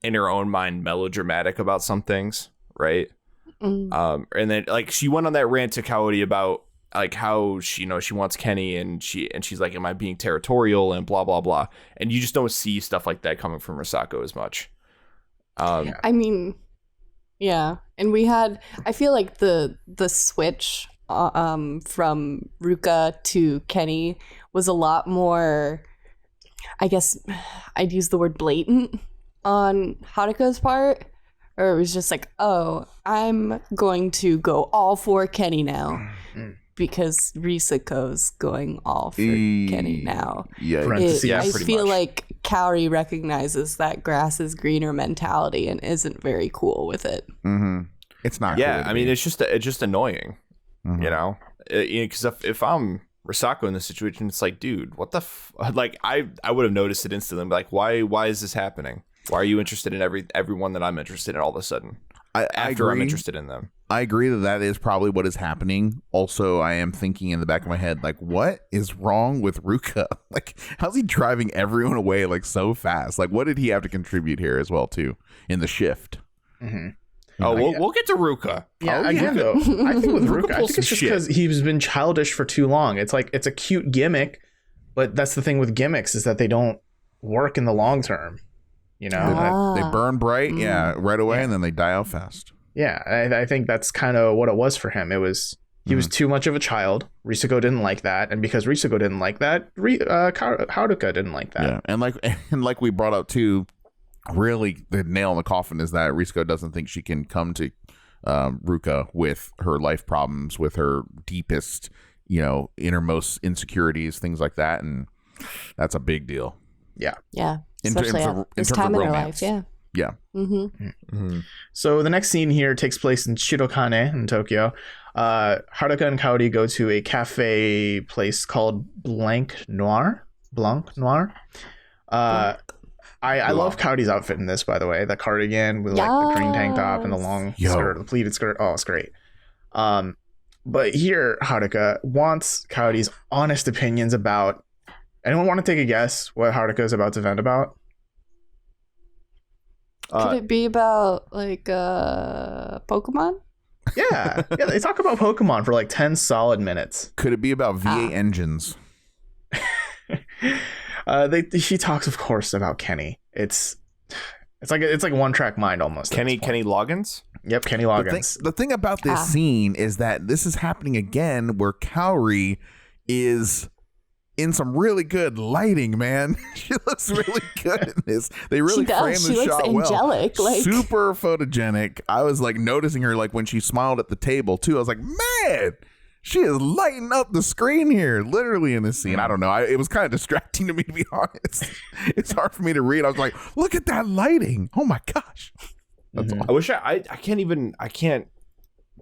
in her own mind melodramatic about some things, right? And then like she went on that rant to Kaori about like how she she wants Kenny and she's like, am I being territorial and blah blah blah, and you just don't see stuff like that coming from Risako as much. I mean, yeah, and I feel like the switch from Ruka to Kenny was a lot more, I guess I'd use the word blatant on Haruka's part, or it was just like, oh, I'm going to go all for Kenny now because Risako's going all for Kenny now. Yeah, I feel like Kaori recognizes that grass is greener mentality and isn't very cool with it. It's not. Yeah, cool I mean, it's just annoying, because if I'm Risako in this situation, it's like, dude, what the like I would have noticed it instantly. Like, why is this happening? Why are you interested in everyone that I'm interested in all of a sudden? I agree. I'm interested in them. I agree that is probably what is happening. Also, I am thinking in the back of my head, like, what is wrong with Ruka? Like, how's he driving everyone away like so fast? Like, what did he have to contribute here as well too in the shift? Oh, we'll get to Ruka. Yeah, again, though, I think with Ruka, I think it's just because he's been childish for too long. It's like, it's a cute gimmick, but that's the thing with gimmicks is that they don't work in the long term. You know, they burn bright, right away, and then they die out fast. Yeah, I think that's kind of what it was for him. It was he was too much of a child. Risako didn't like that, and because Risako didn't like that, Haruka didn't like that. Yeah, and like we brought up too, really the nail in the coffin is that Risako doesn't think she can come to Ruka with her life problems, with her deepest, innermost insecurities, things like that, and that's a big deal. Yeah. Yeah. Especially at this time in her life. Yeah. Yeah. So the next scene here takes place in Shirokane in Tokyo. Haruka and Kaori go to a cafe place called Blanc Noir. I love Kaori's outfit in this, by the way. The cardigan with like the green tank top and the long skirt, the pleated skirt. Oh, it's great. But here Haruka wants Kaori's honest opinions about. Anyone want to take a guess what Haruka is about to vent about? Could it be about like Pokemon? Yeah, they talk about Pokemon for like 10 solid minutes. Could it be about V8 engines? She talks, of course, about Kenny. It's like one track mind almost. Kenny Loggins? Yep, Kenny Loggins. The thing about this scene is that this is happening again where Kaori is in some really good lighting, man. She looks really good in this. They really frame the shot angelic, well. Super photogenic. I was like noticing her like when she smiled at the table too. I was like, man, she is lighting up the screen here, literally in this scene. I don't know. It was kind of distracting to me, to be honest. It's hard for me to read. I was like, look at that lighting. Oh my gosh. That's I wish I can't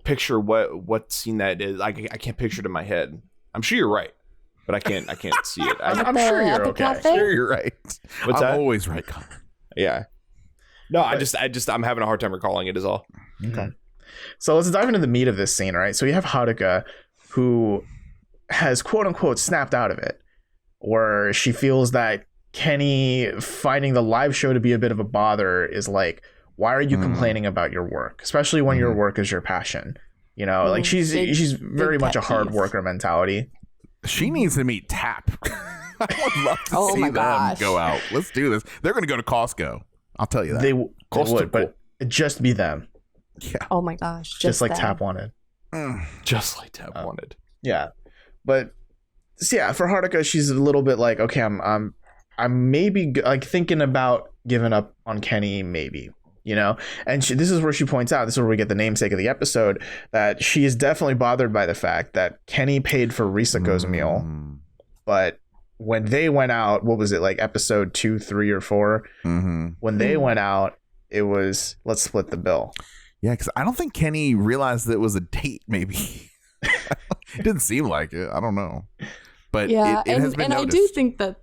picture what scene that is. I can't picture it in my head. I'm sure you're right. But I can't see it. I'm sure you're okay. I'm sure you're right. What's that? I'm always right, Connor. Yeah. No, I'm having a hard time recalling it is all. Okay. So let's dive into the meat of this scene, right? So you have Haruka, who has quote unquote snapped out of it, where she feels that Kenny finding the live show to be a bit of a bother is like, why are you complaining about your work? Especially when your work is your passion. Like she's very much a hard worker mentality. She needs to meet Tap. I would love to see them go out. Let's do this. They're going to go to Costco. I'll tell you that. They would, but it'd just be them. Yeah. Oh my gosh. Just like Tap wanted. Just like Tap wanted. Yeah. But yeah, for Haruka, she's a little bit like, okay, I'm maybe like thinking about giving up on Kenny, maybe. And this is where she points out, this is where we get the namesake of the episode, that she is definitely bothered by the fact that Kenny paid for Risako's meal, but when they went out, what was it, like episode 2, 3, or 4? When they went out, it was, let's split the bill. Yeah, because I don't think Kenny realized that it was a date, maybe. It didn't seem like it. I don't know. But yeah, it has been noticed. I do think that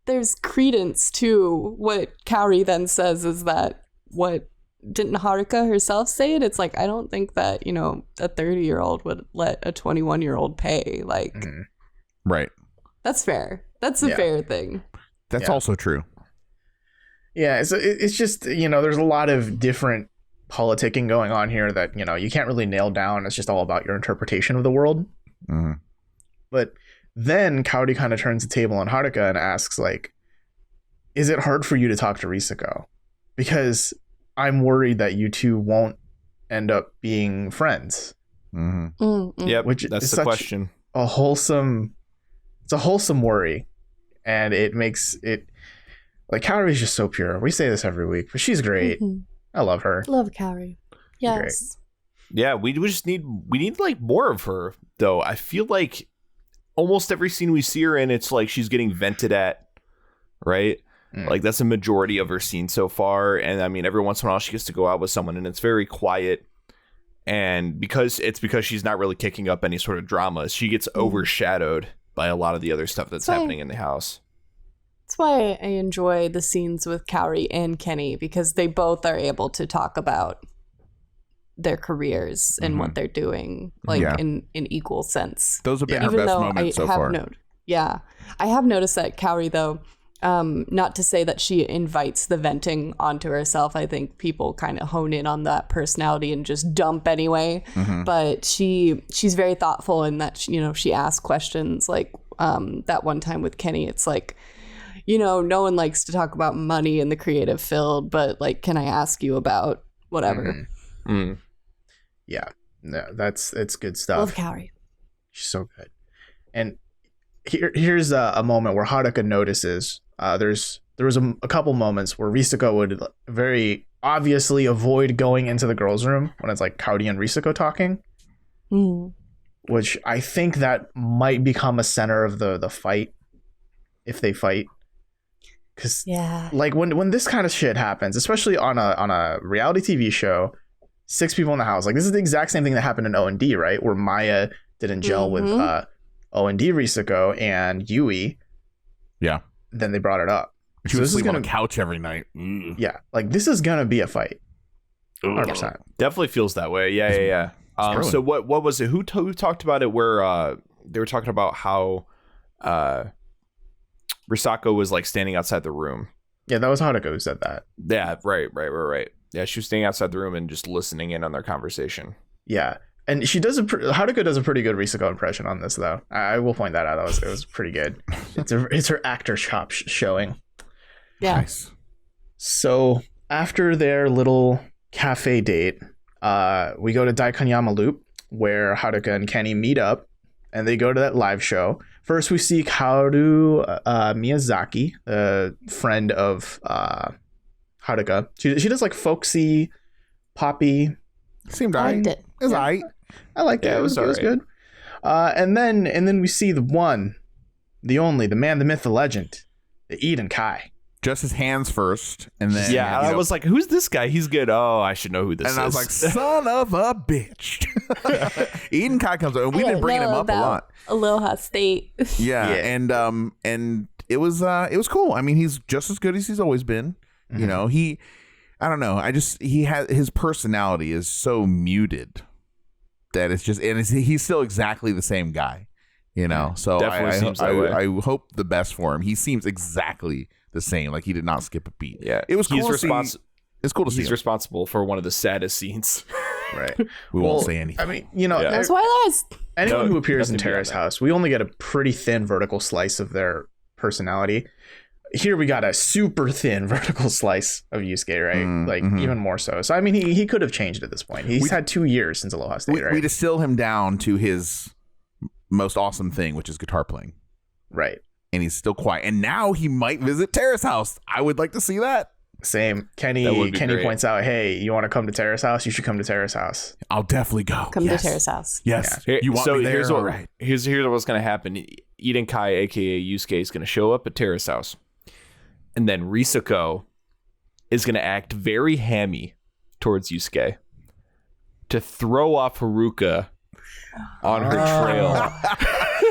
there's credence to what Kaori then says is that, what didn't Haruka herself say it? It's like, I don't think that, a 30-year-old would let a 21-year-old pay. Like, right. That's fair. That's a fair thing. That's also true. Yeah, it's just, there's a lot of different politicking going on here that, you can't really nail down. It's just all about your interpretation of the world. Mm-hmm. But then Kaori kind of turns the table on Haruka and asks, like, is it hard for you to talk to Risako? Because I'm worried that you two won't end up being friends. Mm-hmm. Mm-hmm. Yep, which that's is the question. It's a wholesome worry. And it makes it, like, Kaori's just so pure. We say this every week, but she's great. Mm-hmm. I love her. Love Kaori. Yes. Yeah, we just need like more of her, though. I feel like almost every scene we see her in, it's like she's getting vented at, right? Like that's a majority of her scene so far. And I mean, every once in a while she gets to go out with someone and it's very quiet. And because she's not really kicking up any sort of drama, she gets overshadowed by a lot of the other stuff that's happening in the house. That's why I enjoy the scenes with Kaori and Kenny, because they both are able to talk about their careers and what they're doing, like in equal sense. Those have been her best moments so far. I have noticed that Kaori, though, not to say that she invites the venting onto herself. I think people kind of hone in on that personality and just dump anyway. But she's very thoughtful in that, she asks questions. Like that one time with Kenny, it's like, no one likes to talk about money in the creative field, but like, can I ask you about whatever? Yeah, no, it's good stuff. Love Kaori. She's so good. And here's a moment where Haruka notices there was a couple moments where Risako would very obviously avoid going into the girls' room when it's like Kaori and Risako talking, which I think that might become a center of the fight if they fight. Because like when this kind of shit happens, especially on a reality TV show, 6 people in the house, like this is the exact same thing that happened in O&D, right? Where Maya didn't gel with O&D Risako and Yui. Yeah. Then they brought it up. She was sleeping on the couch every night. Yeah, like this is gonna be a fight. 100%. Definitely feels that way. Yeah. So what was it? Who talked about it? Where they were talking about how Risako was like standing outside the room. Yeah, that was Haruka who said that. Yeah, right. Yeah, she was standing outside the room and just listening in on their conversation. Yeah, and Haruka does a pretty good Risako impression on this, though. I will point that out. It was pretty good. It's her actor chops showing. Yeah. Nice. So after their little cafe date, we go to Daikanyama Loop, where Haruka and Kenny meet up, and they go to that live show. First, we see Kaoru Miyazaki, a friend of Haruka. She does like folksy, poppy. Seemed I liked alright. it. It was alright. I liked it. Yeah, It was good. And then we see the one, the only, the man, the myth, the legend, the Eden Kai. Just his hands first, and then I was like, "Who's this guy? He's good. Oh, I should know who this is." And I was like, "Son of a bitch!" Eden Kai comes up, and we've been bringing him up a lot. Aloha State. Yeah, and it was cool. I mean, he's just as good as he's always been. You know, I don't know. His personality is so muted that it's just, and he's still exactly the same guy. You know, so I hope the best for him. He seems exactly the same. Like he did not skip a beat. Yeah, it was cool to see. It's cool to see. He's responsible for one of the saddest scenes. Right. We won't say anything. I mean, you know, That's why that's anyone who appears in Terrace House, we only get a pretty thin vertical slice of their personality. Here we got a super thin vertical slice of Yusuke, right? Even more so. So I mean, he could have changed at this point. He's had 2 years since Aloha State, right? We distill him down to his most awesome thing, which is guitar playing. Right. And he's still quiet. And now he might visit Terrace House. I would like to see that. Same. Kenny great. points out, hey, you want to come to Terrace House? You should come to Terrace House. I'll definitely go. Come to Terrace House. Yes. Yeah. You want me there? Here's All right. Here's what's going to happen. Eden Kai, a.k.a. Yusuke, is going to show up at Terrace House. And then Risako is going to act very hammy towards Yusuke to throw off Haruka on her trail.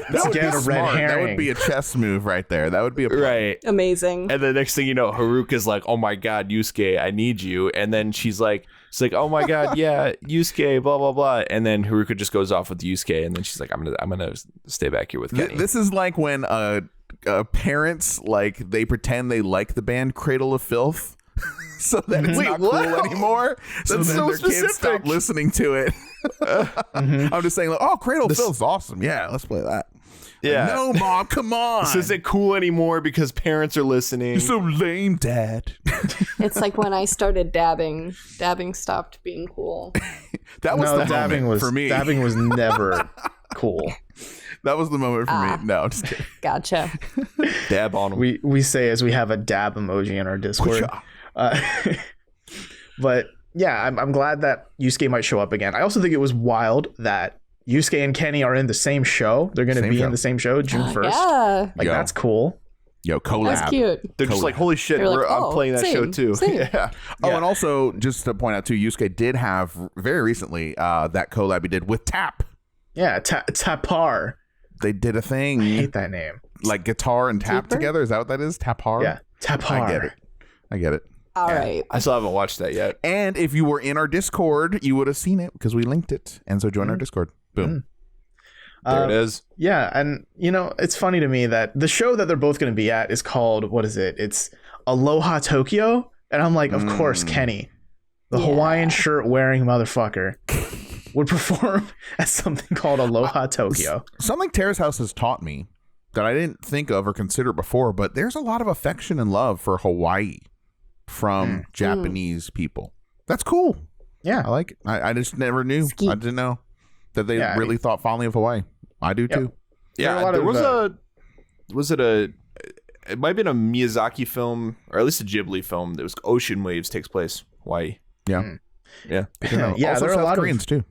Let's get a red herring. That would be a chess move right there. That would be a play. Right. Amazing. And the next thing you know, Haruka's like, "Oh my god, Yusuke, I need you." And then she's like, "Oh my god, yeah, Yusuke, blah blah blah." And then Haruka just goes off with Yusuke, and then she's like, "I'm gonna stay back here with Kenny." This is like when a parents, like, they pretend they like the band Cradle of Filth so that it's not cool anymore. So then their kids stop listening to it. I'm just saying, like, oh, Cradle of Filth's awesome. Yeah, let's play that. Yeah. Like, no, Mom, come on. This isn't cool anymore because parents are listening. You're so lame, Dad. It's like when I started dabbing stopped being cool. That was the dabbing moment for me. Dabbing was never cool. That was the moment for me. No, just kidding. Gotcha. Dab on them. We say as we have a dab emoji in our Discord. But yeah, I'm glad that Yusuke might show up again. I also think it was wild that Yusuke and Kenny are in the same show. They're going to be in the same show June 1st. Yeah. Like, that's cool. Yo, collab. That's cute. They're just like, holy shit, Like, I'm playing that show too. Yeah. Oh, and also, just to point out too, Yusuke did have very recently that collab he did with Tap. Yeah, Tapar. They did a thing. I hate that name. Like guitar and tap Deeper? together. Is that what that is? Tapar? Yeah, Tapar. I get it. All right. I still haven't watched that yet. And if you were in our Discord, you would have seen it because we linked it. And so join our Discord. Boom. There it is. Yeah, and it's funny to me that the show that they're both going to be at is called, what is it? It's Aloha Tokyo. And I'm like, of course, Kenny, the Hawaiian shirt wearing motherfucker, would perform at something called Aloha Tokyo. Something Terrace House has taught me that I didn't think of or consider before, but there's a lot of affection and love for Hawaii from Japanese people. That's cool. Yeah. I like it. I just never knew. I didn't know that they really thought fondly of Hawaii. I do too. Yeah, there was it might have been a Miyazaki film, or at least a Ghibli film. That was Ocean Waves takes place Hawaii. Yeah. Yeah, also there are a lot of Koreans too.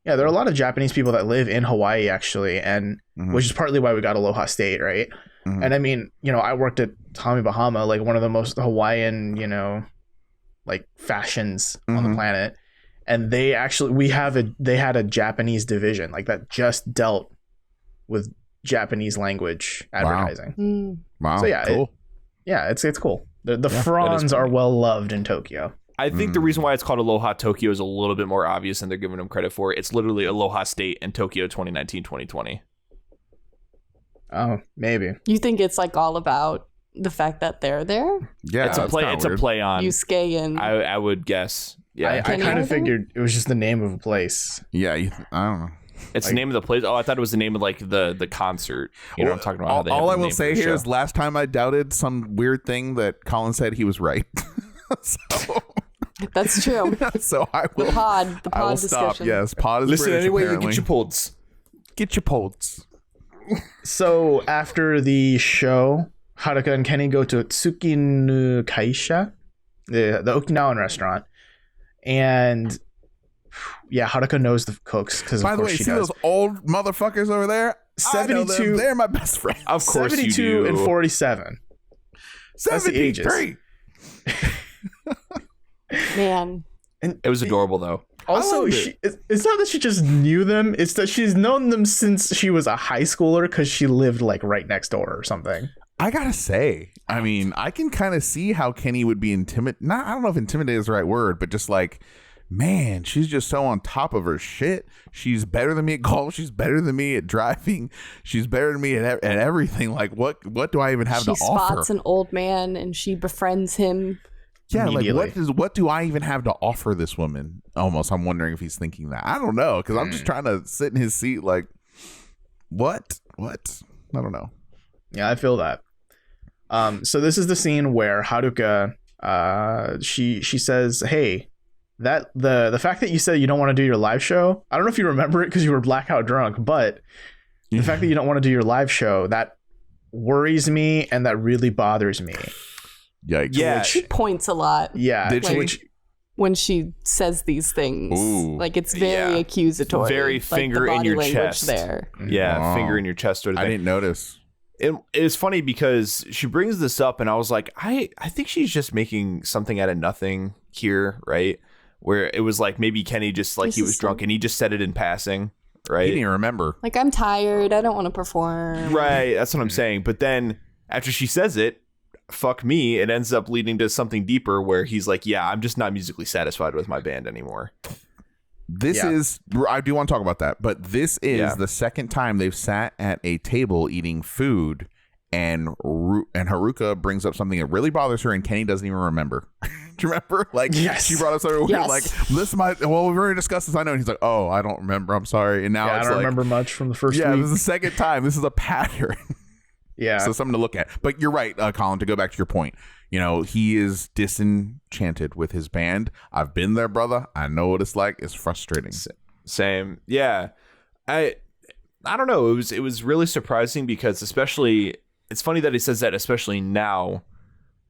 Yeah, there are a lot of Japanese people that live in Hawaii actually, and which is partly why we got Aloha State, right? And I mean, I worked at Tommy Bahama, like one of the most Hawaiian, like fashions on the planet. And they actually, they had a Japanese division like that just dealt with Japanese language advertising. Wow. So yeah, cool. It's cool. The fronds are well loved in Tokyo. I think the reason why it's called Aloha Tokyo is a little bit more obvious than they're giving them credit for. It's literally Aloha State and Tokyo 2019-2020. Oh, maybe. You think it's like all about the fact that they're there? Yeah, it's a play. It's a play on Yusuke and I would guess. Yeah, I kind of figured it was just the name of a place. Yeah, I don't know. It's the name of the place. Oh, I thought it was the name of like the concert. You know what I'm talking about? How they all have I the will name say for the here show. is last time I doubted some weird thing that Colin said, he was right. that's true. So I will. The pod I will discussion. stop. Yes, pod is Listen British, anyway. apparently. You get your polls. Get your pods. So after the show, Haruka and Kenny go to Tsuki no Kaisha, the Okinawan restaurant, and Haruka knows the cooks because by the way, see those old motherfuckers over there? 72. They're my best friends. Of course, 72 you do. and 47. That's the ages. 73. Man. And It was adorable though. also, it's not that she just knew them; it's that she's known them since she was a high schooler because she lived like right next door or something. I gotta say, I mean, I can kind of see how Kenny would be intimidated. I don't know if intimidated is the right word, but just like, man, she's just so on top of her shit. She's better than me at golf. She's better than me at driving. She's better than me at everything. Like, what do I even have to offer? She spots an old man and she befriends him. Yeah, like what do I even have to offer this woman? Almost, I'm wondering if he's thinking that. I don't know, because I'm just trying to sit in his seat. Like, what? I don't know. Yeah, I feel that. So this is the scene where Haruka, she says, "Hey, that the fact that you said you don't want to do your live show, I don't know if you remember it because you were blackout drunk, but the fact that you don't want to do your live show, that worries me and that really bothers me." Yikes. Yeah. She points a lot. Yeah. Did she? When she says these things. Ooh. Like, it's very accusatory. Very like, finger the in body your language chest. there. Yeah, Wow. finger in your chest sort of I thing. didn't notice. It's funny because she brings this up and I was like, I think she's just making something out of nothing here, right? Where it was like maybe Kenny just like he was drunk and he just said it in passing, He right? didn't even remember. Like, I'm tired. I don't want to perform. Right, that's what I'm saying. But then after she says it, fuck me, it ends up leading to something deeper where he's like, yeah, I'm just not musically satisfied with my band anymore. This is, I do want to talk about that, but this is the second time they've sat at a table eating food and Haruka brings up something that really bothers her, and Kenny doesn't even remember. Do you remember? Like, yes. She brought up something weird, like, listen, we've already discussed this, I know. And he's like, oh, I don't remember, I'm sorry. And now I don't remember much from the first week. This is the second time. This is a pattern. Yeah. So something to look at. But you're right, Colin, to go back to your point. You know, he is disenchanted with his band. I've been there, brother. I know what it's like. It's frustrating. Same. Yeah. I don't know. It was really surprising because especially, it's funny that he says that, especially now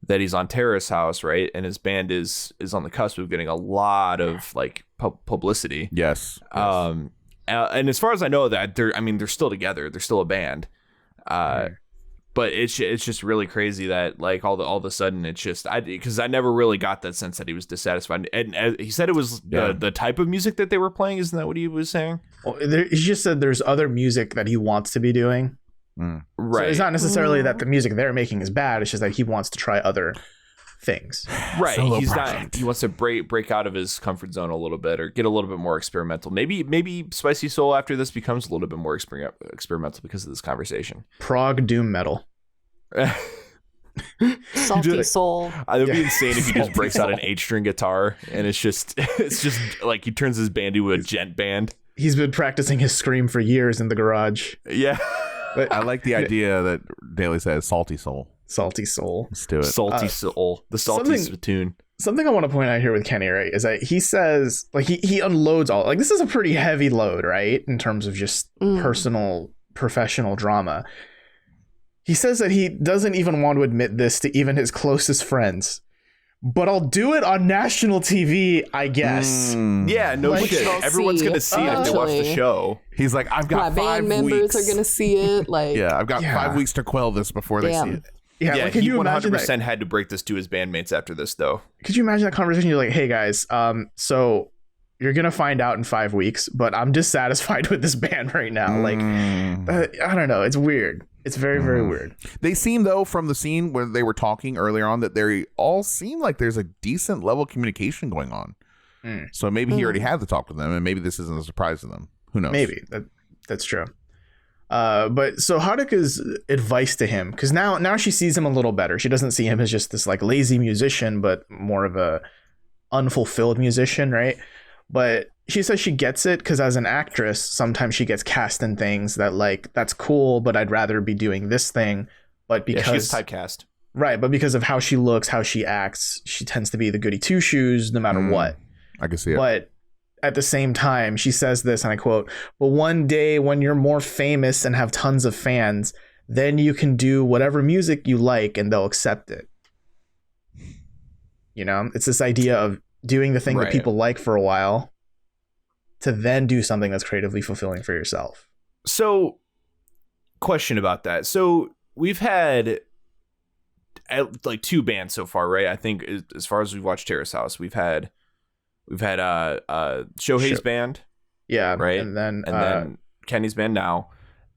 that he's on Terrace House, right? And his band is on the cusp of getting a lot of like publicity. Yes. And as far as I know, that they're still together. They're still a band. But it's just really crazy that like all of a sudden it's just because I never really got that sense that he was dissatisfied. And he said it was the type of music that they were playing. Isn't that what he was saying? Well, he just said there's other music that he wants to be doing. Mm. Right. So it's not necessarily that the music they're making is bad. It's just that he wants to try other things. Right. Solo He's project. not. He wants to break out of his comfort zone a little bit or get a little bit more experimental. Maybe Spicy Soul after this becomes a little bit more experimental because of this conversation. Prog doom metal. Salty soul. It would be insane if he just breaks out an 8-string guitar and it's just like he turns his band into a gent band. He's been practicing his scream for years in the garage. Yeah. But I like the idea that Daly says salty soul. Salty soul. Let's do it. Salty soul. The salty spittoon. Something I want to point out here with Kenny, right, is that he says, like, he unloads all, like, this is a pretty heavy load, right, in terms of just personal, professional drama. He says that he doesn't even want to admit this to even his closest friends. But I'll do it on national TV, I guess. Yeah, no Like, shit. they'll Everyone's see going to see it if they watch the eventually. show. He's like, I've got My 5 band members weeks. are gonna see it. Like, I've got 5 weeks to quell this before they see it. Yeah, like, can he you imagine 100% that? had to break this to his bandmates after this, though. Could you imagine that conversation? You're like, hey guys, so you're gonna find out in 5 weeks, but I'm dissatisfied with this band right now. Like, I don't know. It's weird. It's very, very weird. They seem, though, from the scene where they were talking earlier on, that they all seem like there's a decent level of communication going on. So maybe he already had to talk to them, and maybe this isn't a surprise to them. Who knows? Maybe that's true. But so Haruka's advice to him, because now she sees him a little better. She doesn't see him as just this like lazy musician, but more of a unfulfilled musician, right? But she says she gets it because as an actress, sometimes she gets cast in things that like, that's cool, but I'd rather be doing this thing. But because she's typecast. Right, but because of how she looks, how she acts, she tends to be the goody two shoes no matter what. I can see it. But at the same time, she says this, and I quote, "But one day when you're more famous and have tons of fans, then you can do whatever music you like and they'll accept it." You know, it's this idea of doing the thing that people like for a while to then do something that's creatively fulfilling for yourself. So, question about that. So, we've had like 2 bands so far, right? I think as far as we've watched Terrace House, we've had Shohei's band, right, and then Kenny's band now,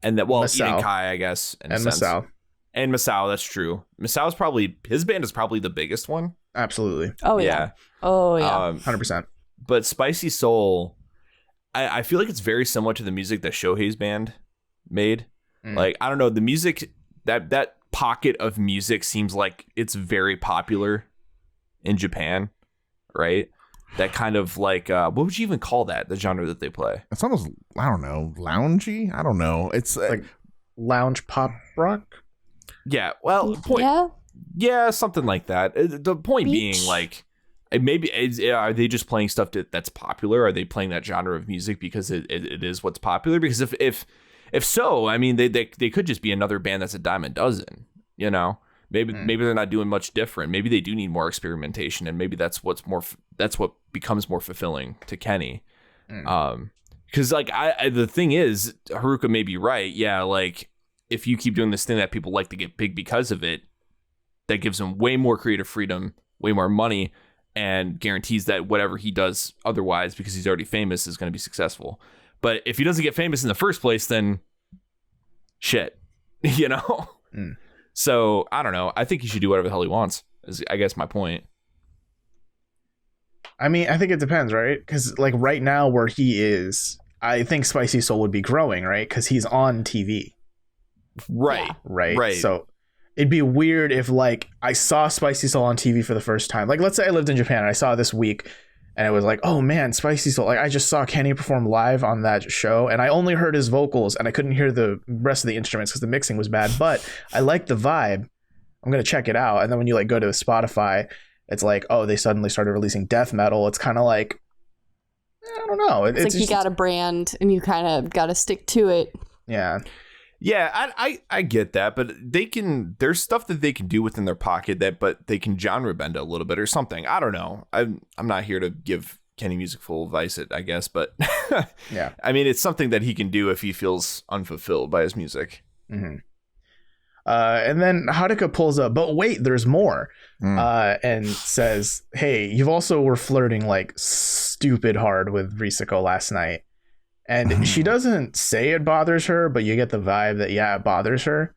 and then Masao. Ian Kai, I guess, in and a sense. Masao. And Masao, that's true. Masao's probably, his band is probably the biggest one. Absolutely. oh yeah. Oh yeah. 100%. But Spicy Soul, I feel like it's very similar to the music that Shohei's band made. Like, I don't know, the music, that pocket of music seems like it's very popular in Japan, right? That kind of like, what would you even call that, the genre that they play? It's almost, I don't know, loungy? I don't know. It's Like lounge pop rock? Yeah, well, yeah, something like that. The point being, like, maybe are they just playing stuff that's popular? Are they playing that genre of music because it is what's popular? Because if so, I mean, they could just be another band that's a dime a dozen. You know, maybe they're not doing much different. Maybe they do need more experimentation, and maybe that's what becomes more fulfilling to Kenny. Because like the thing is, Haruka may be right. Yeah, like if you keep doing this thing that people like to get big because of it, that gives him way more creative freedom, way more money, and guarantees that whatever he does otherwise, because he's already famous, is going to be successful. But if he doesn't get famous in the first place, then shit, you know? So I don't know. I think he should do whatever the hell he wants, is I guess my point. I mean, I think it depends, right? Because like right now where he is, I think Spicy Soul would be growing, right? Because he's on TV. Right. Right. Right. So it'd be weird if like I saw Spicy Soul on TV for the first time. Like, let's say I lived in Japan and I saw it this week and it was like, oh man, Spicy Soul. Like, I just saw Kenny perform live on that show and I only heard his vocals and I couldn't hear the rest of the instruments because the mixing was bad, but I liked the vibe. I'm going to check it out. And then when you like go to Spotify, it's like, oh, they suddenly started releasing death metal. It's kind of like, I don't know. It's like you got a brand and you kind of got to stick to it. Yeah. Yeah, I get that, but there's stuff that they can do within their pocket but they can genre bend a little bit or something. I don't know. I'm not here to give Kenny music full advice, I guess, but yeah. I mean, it's something that he can do if he feels unfulfilled by his music. Mm-hmm. And then Haruka pulls up, but wait, there's more, and says, hey, you've also were flirting like stupid hard with Risako last night. And she doesn't say it bothers her, but you get the vibe that, yeah, it bothers her.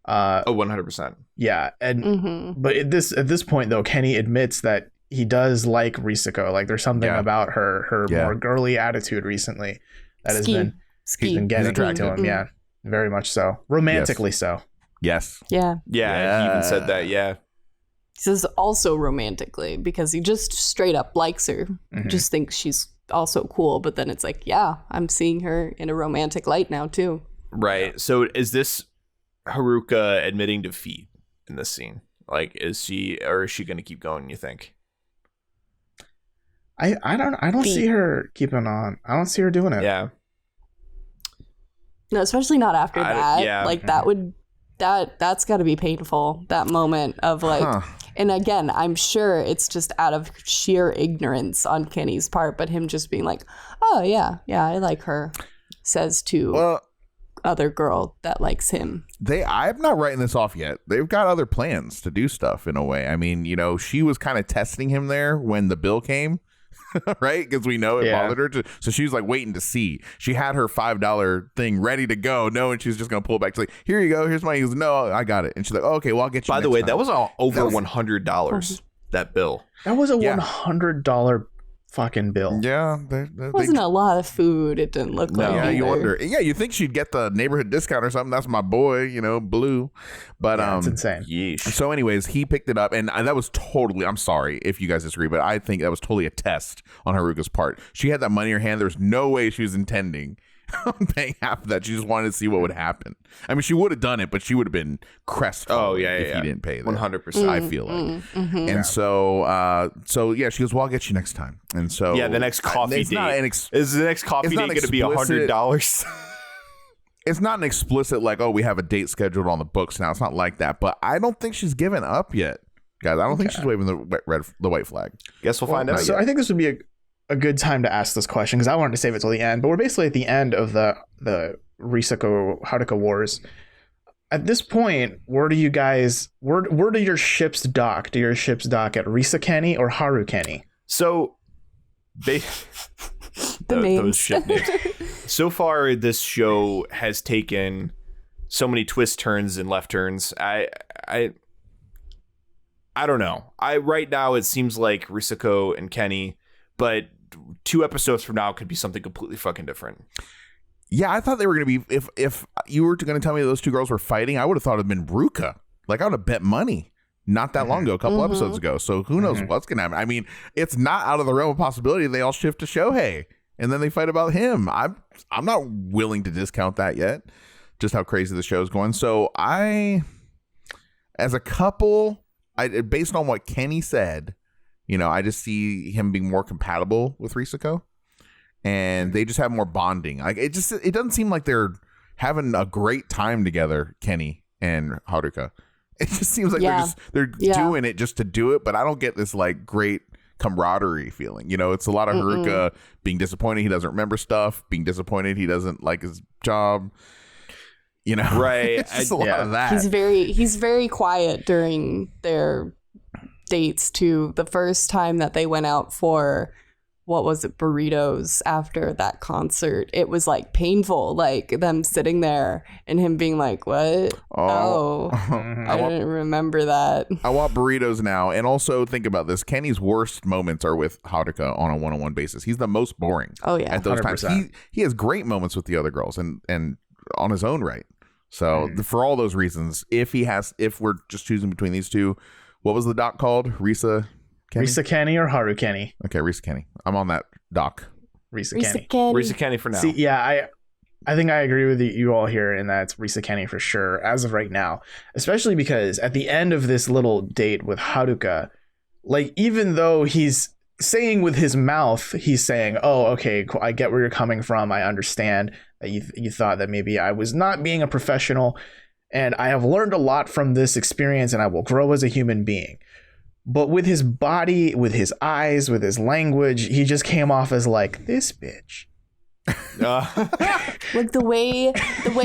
100%. Yeah. And but at this point, though, Kenny admits that he does like Risako. Like there's something about her more girly attitude recently that has been he's been getting to him. Yeah, very much so. Romantically so. Yes. Yeah. Yeah. He even said that. Yeah. He says also romantically because he just straight up likes her. Just thinks she's also cool, but then it's like, yeah, I'm seeing her in a romantic light now too. Right. So is this Haruka admitting defeat in this scene? Like, is she going to keep going, you think? I don't see her keeping on. I don't see her doing it. Yeah. No, especially not after that. Yeah. Like that's got to be painful, that moment of like and again, I'm sure it's just out of sheer ignorance on Kenny's part, but him just being like, oh yeah, I like her, says to other girl that likes him. I'm not writing this off yet. They've got other plans to do stuff in a way. I mean, she was kind of testing him there when the bill came. Right, because we know it bothered her so she was like waiting to see. She had her $5 thing ready to go, knowing she was just gonna pull it back. She's like, here you go, here's my. He goes, no, I got it. And she's like, oh, okay, well, I'll get you. By the way, that was all over $100. That bill. That was a $100 fucking bill. Yeah, it wasn't a lot of food. It didn't look like. Yeah, you wonder. Yeah, you think she'd get the neighborhood discount or something. That's my boy, Blue. But it's insane. Yeesh. So, anyways, he picked it up, and that was totally. I'm sorry if you guys disagree, but I think that was totally a test on Haruka's part. She had that money in her hand. There's no way she was intending on paying half of that. She just wanted to see what would happen. I mean, she would have done it, but she would have been crestfallen if he didn't pay that. 100%. I feel like. And so she goes, well, I'll get you next time. And so the next coffee date is the next coffee date going to be $100? It's not an explicit like, oh, we have a date scheduled on the books now. It's not like that, but I don't think she's given up yet, guys. I don't think she's waving the white flag. Guess we'll find out. So I think this would be a good time to ask this question because I wanted to save it till the end, but we're basically at the end of the Risako Haruka wars. At this point, where do your ships dock? Do your ships dock at Risakeni or Harukeni? So those ship names. So far, this show has taken so many twists, turns, and left turns. I don't know. Right now it seems like Risako and Kenny, but 2 episodes from now could be something completely fucking different. Yeah, I thought they were going to be. If you were going to tell me those 2 girls were fighting, I would have thought it'd been Ruka. Like, I would have bet money not that long ago, a couple episodes ago. So who knows what's going to happen? I mean, it's not out of the realm of possibility they all shift to Shohei and then they fight about him. I'm not willing to discount that yet. Just how crazy the show's going. So as a couple, based on what Kenny said, I just see him being more compatible with Risako, and they just have more bonding. Like it doesn't seem like they're having a great time together, Kenny and Haruka. It just seems like they're doing it just to do it, but I don't get this like great camaraderie feeling. It's a lot of Haruka being disappointed he doesn't remember stuff, being disappointed he doesn't like his job. Right? It's just a lot of that. He's very quiet during their dates too. The first time that they went out for burritos after that concert, it was like painful, like them sitting there and him being like, what? I didn't remember that. I want burritos now. And also think about this, Kenny's worst moments are with Haruka on a one-on-one basis. He's the most boring at those 100%. Times. He has great moments with the other girls and on his own right, So for all those reasons, if we're just choosing between these two, what was the doc called? Risa Kenny or Haru Kenny? Okay, Risa Kenny. I'm on that doc. Risa Kenny. Risa Kenny for now. See, yeah, I think I agree with you all here in that it's Risa Kenny for sure as of right now, especially because at the end of this little date with Haruka, like even though he's saying with his mouth, he's saying, oh, okay, cool, I get where you're coming from. I understand that you thought that maybe I was not being a professional, and I have learned a lot from this experience, and I will grow as a human being. But with his body, with his eyes, with his language, he just came off as like, this bitch. Like the way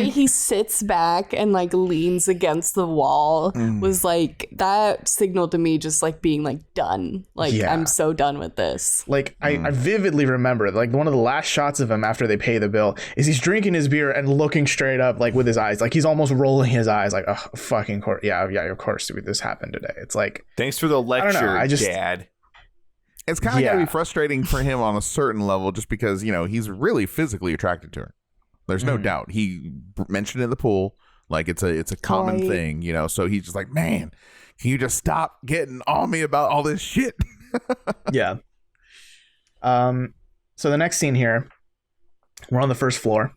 he sits back and like leans against the wall was like, that signaled to me just like being like done. Like, yeah. I'm so done with this. Like I vividly remember like one of the last shots of him after they pay the bill is he's drinking his beer and looking straight up like with his eyes, like he's almost rolling his eyes like, oh fucking course, yeah, of course this happened today. It's like, thanks for the lecture, Dad. It's kind of gotta be frustrating for him on a certain level, just because, you know, he's really physically attracted to her. There's no doubt. He mentioned it in the pool, like it's a common thing, you know. So he's just like, man, can you just stop getting on me about all this shit? Yeah. So the next scene here, we're on the first floor.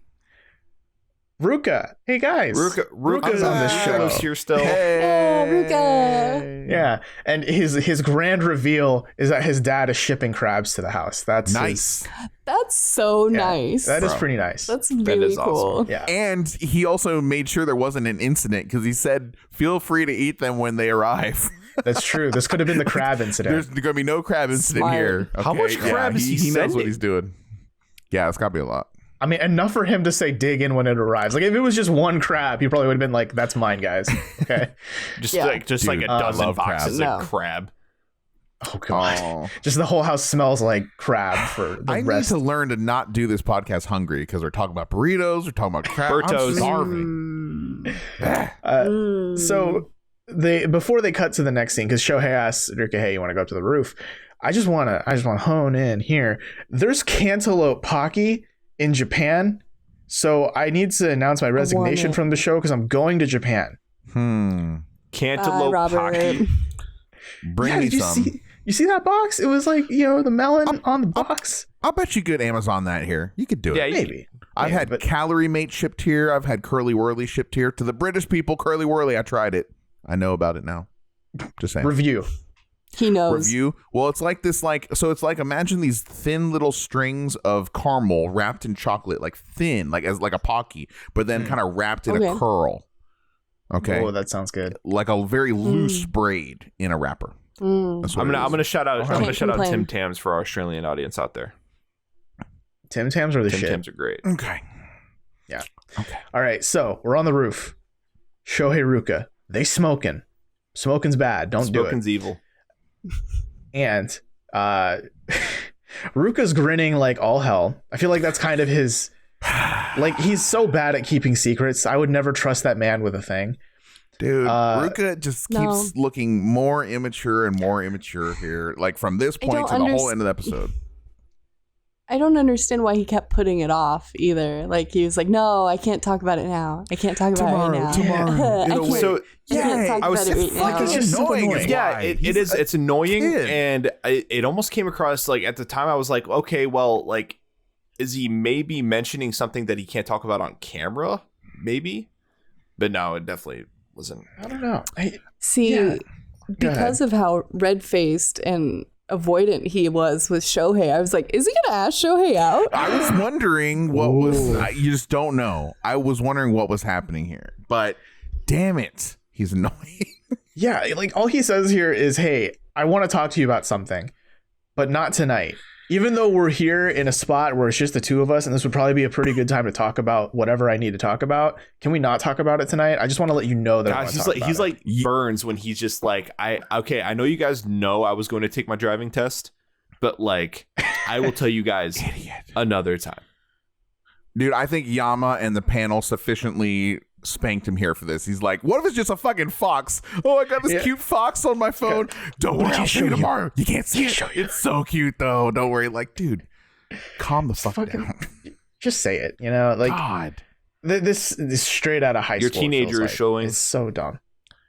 Ruka, hey guys, Ruka's on this show. Here still. Hey, Ruka. Yeah, and his grand reveal is that his dad is shipping crabs to the house. That's nice. That's so nice. That is pretty nice. That's really cool. Awesome. Yeah, and he also made sure there wasn't an incident because he said, "Feel free to eat them when they arrive." That's true. This could have been the crab incident. There's going to be no crab incident here. Okay? How much crab is he knows what he's doing. Yeah, it's got to be a lot. I mean, enough for him to say dig in when it arrives. Like, if it was just one crab, he probably would have been like, that's mine, guys. Okay. just like a dozen boxes of crab. Oh, God. Just the whole house smells like crab for the rest. Need to learn to not do this podcast hungry because we're talking about burritos, we're talking about crab. I'm starving. So, before they cut to the next scene, because Shohei asks Ruka, hey, you want to go up to the roof? I just want to hone in here. There's cantaloupe pocky in Japan, so I need to announce my resignation from the show because I'm going to Japan. Cantaloupe pocky. Bring me some. You see that box? It was like, you know, the melon on the box. I'll bet you could Amazon that here. You could do it. Yeah, maybe. I've had Calorie Mate shipped here. I've had Curly Whirly shipped here. To the British people, Curly Whirly, I tried it. I know about it now. Just saying. Review. He knows. Review. Well, it's like this, so it's like, imagine these thin little strings of caramel wrapped in chocolate, like thin, like as like a Pocky, but then kind of wrapped in a curl. Okay. Oh, that sounds good. Like a very loose braid in a wrapper. I'm gonna shout out Tim Tams for our Australian audience out there. Tim Tams are the shit. Tim Tams are great. Okay. Yeah. Okay. All right. So we're on the roof. Shohei, Ruka, they smoking. Smoking's bad. Don't do it. Smoking's evil. And Ruka's grinning like all hell. I feel like that's kind of his, like, he's so bad at keeping secrets. I would never trust that man with a thing. Dude, Ruka just keeps looking more immature and more immature here, like from this point to the whole end of the episode. I don't understand why he kept putting it off either. Like, he was like, no, I can't talk about it now. I can't talk about it now. Tomorrow. I can't talk about it right now. It's just annoying. Yeah, it is. It's annoying. And it almost came across, like, at the time I was like, okay, well, like, is he maybe mentioning something that he can't talk about on camera? Maybe. But no, it definitely wasn't. I don't know. Because of how red-faced and avoidant he was with Shohei, I was like, is he gonna ask Shohei out? I was wondering what was, you just don't know. I was wondering what was happening here, but damn it, he's annoying. Yeah, like all he says here is, hey, I want to talk to you about something, but not tonight. Even though we're here in a spot where it's just the two of us, and this would probably be a pretty good time to talk about whatever I need to talk about, can we not talk about it tonight? I just want to let you know that. He's like Burns when he's just like, I know you guys know I was going to take my driving test, but like, I will tell you guys another time. Dude, I think Yama and the panel sufficiently spanked him here for this. He's like, what if it's just a fucking fox? Oh, I got this cute fox on my phone. Don't worry, I'll show you tomorrow. You can't see it. It's so cute though. Don't worry. Like, dude, calm the fuck down. Just say it, you know, like, God. This is straight out of high Your school. teenager is showing. It's so dumb.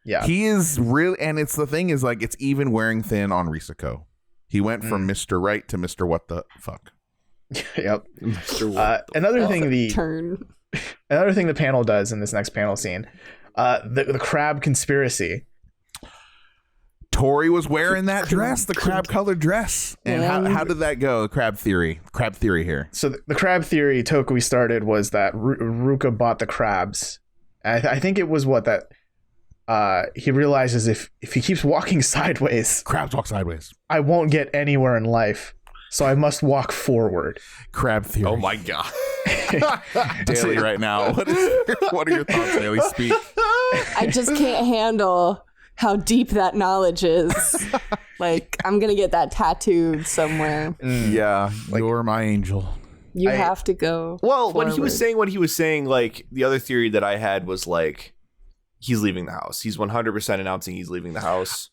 Yeah. He is really, and it's the thing is like it's even wearing thin on Risako. He went from Mr. Right to Mr. What the fuck. Yep. Another thing the panel does in this next panel scene, the crab conspiracy. Tori was wearing that dress, the crab colored dress. And how did that go? The crab theory here. So the crab theory Tokui started was that Ruka bought the crabs. I think it was he realizes if he keeps walking sideways, crabs walk sideways, I won't get anywhere in life. So I must walk forward. Crab theory. Oh my god. Daily right now. What are your thoughts, Daily? Speak. I just can't handle how deep that knowledge is. Like, I'm gonna get that tattooed somewhere. Yeah, you're my angel. You have to go. Well, forward. when he was saying, like, the other theory that I had was like, he's leaving the house. He's 100% announcing he's leaving the house.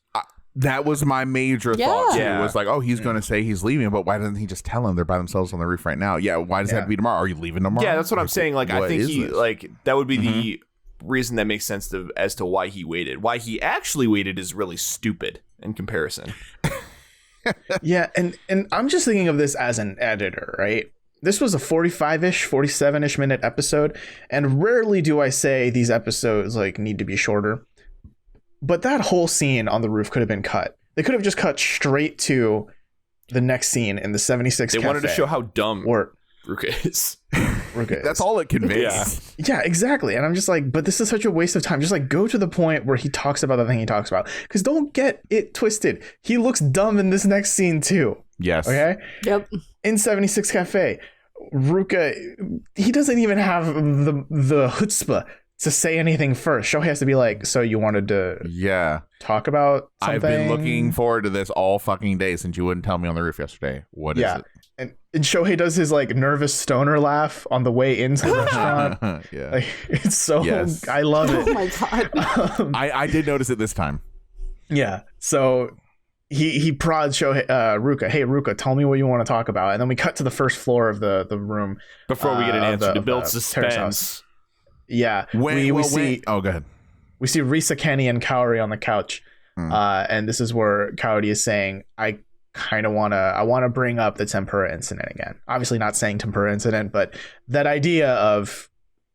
That was my major thought too. Yeah. It was like, oh, he's going to say he's leaving, but why doesn't he just tell them they're by themselves on the roof right now? Yeah, why does it have to be tomorrow? Are you leaving tomorrow? Yeah, that's what I'm saying. Like, I think that would be the reason that makes sense as to why he waited. Why he actually waited is really stupid in comparison. Yeah, and I'm just thinking of this as an editor, right? This was a 45-ish, 47-ish minute episode, and rarely do I say these episodes like need to be shorter. But that whole scene on the roof could have been cut. They could have just cut straight to the next scene in the 76 They cafe. wanted to show how dumb Ruka is. That's all it conveys. Yeah, exactly. And I'm just like, but this is such a waste of time. Just like go to the point where he talks about the thing he talks about. Because don't get it twisted. He looks dumb in this next scene too. Yes. Okay? Yep. In 76 Cafe, Ruka, he doesn't even have the chutzpah to say anything first. Shohei has to be like, so you wanted to talk about something? I've been looking forward to this all fucking day since you wouldn't tell me on the roof yesterday. What is it? And Shohei does his like nervous stoner laugh on the way into the restaurant. Yeah. Like, it's so, I love it. Oh my God. I did notice it this time. Yeah. So he prods Shohei, Ruka, hey, Ruka, tell me what you want to talk about. And then we cut to the first floor of the room. Before we get an answer to build suspense. Yeah. We see. Oh, go ahead. We see Risa, Kenny, and Kaori on the couch. And this is where Kaori is saying, I want to bring up the tempura incident again. Obviously not saying tempura incident, but that idea of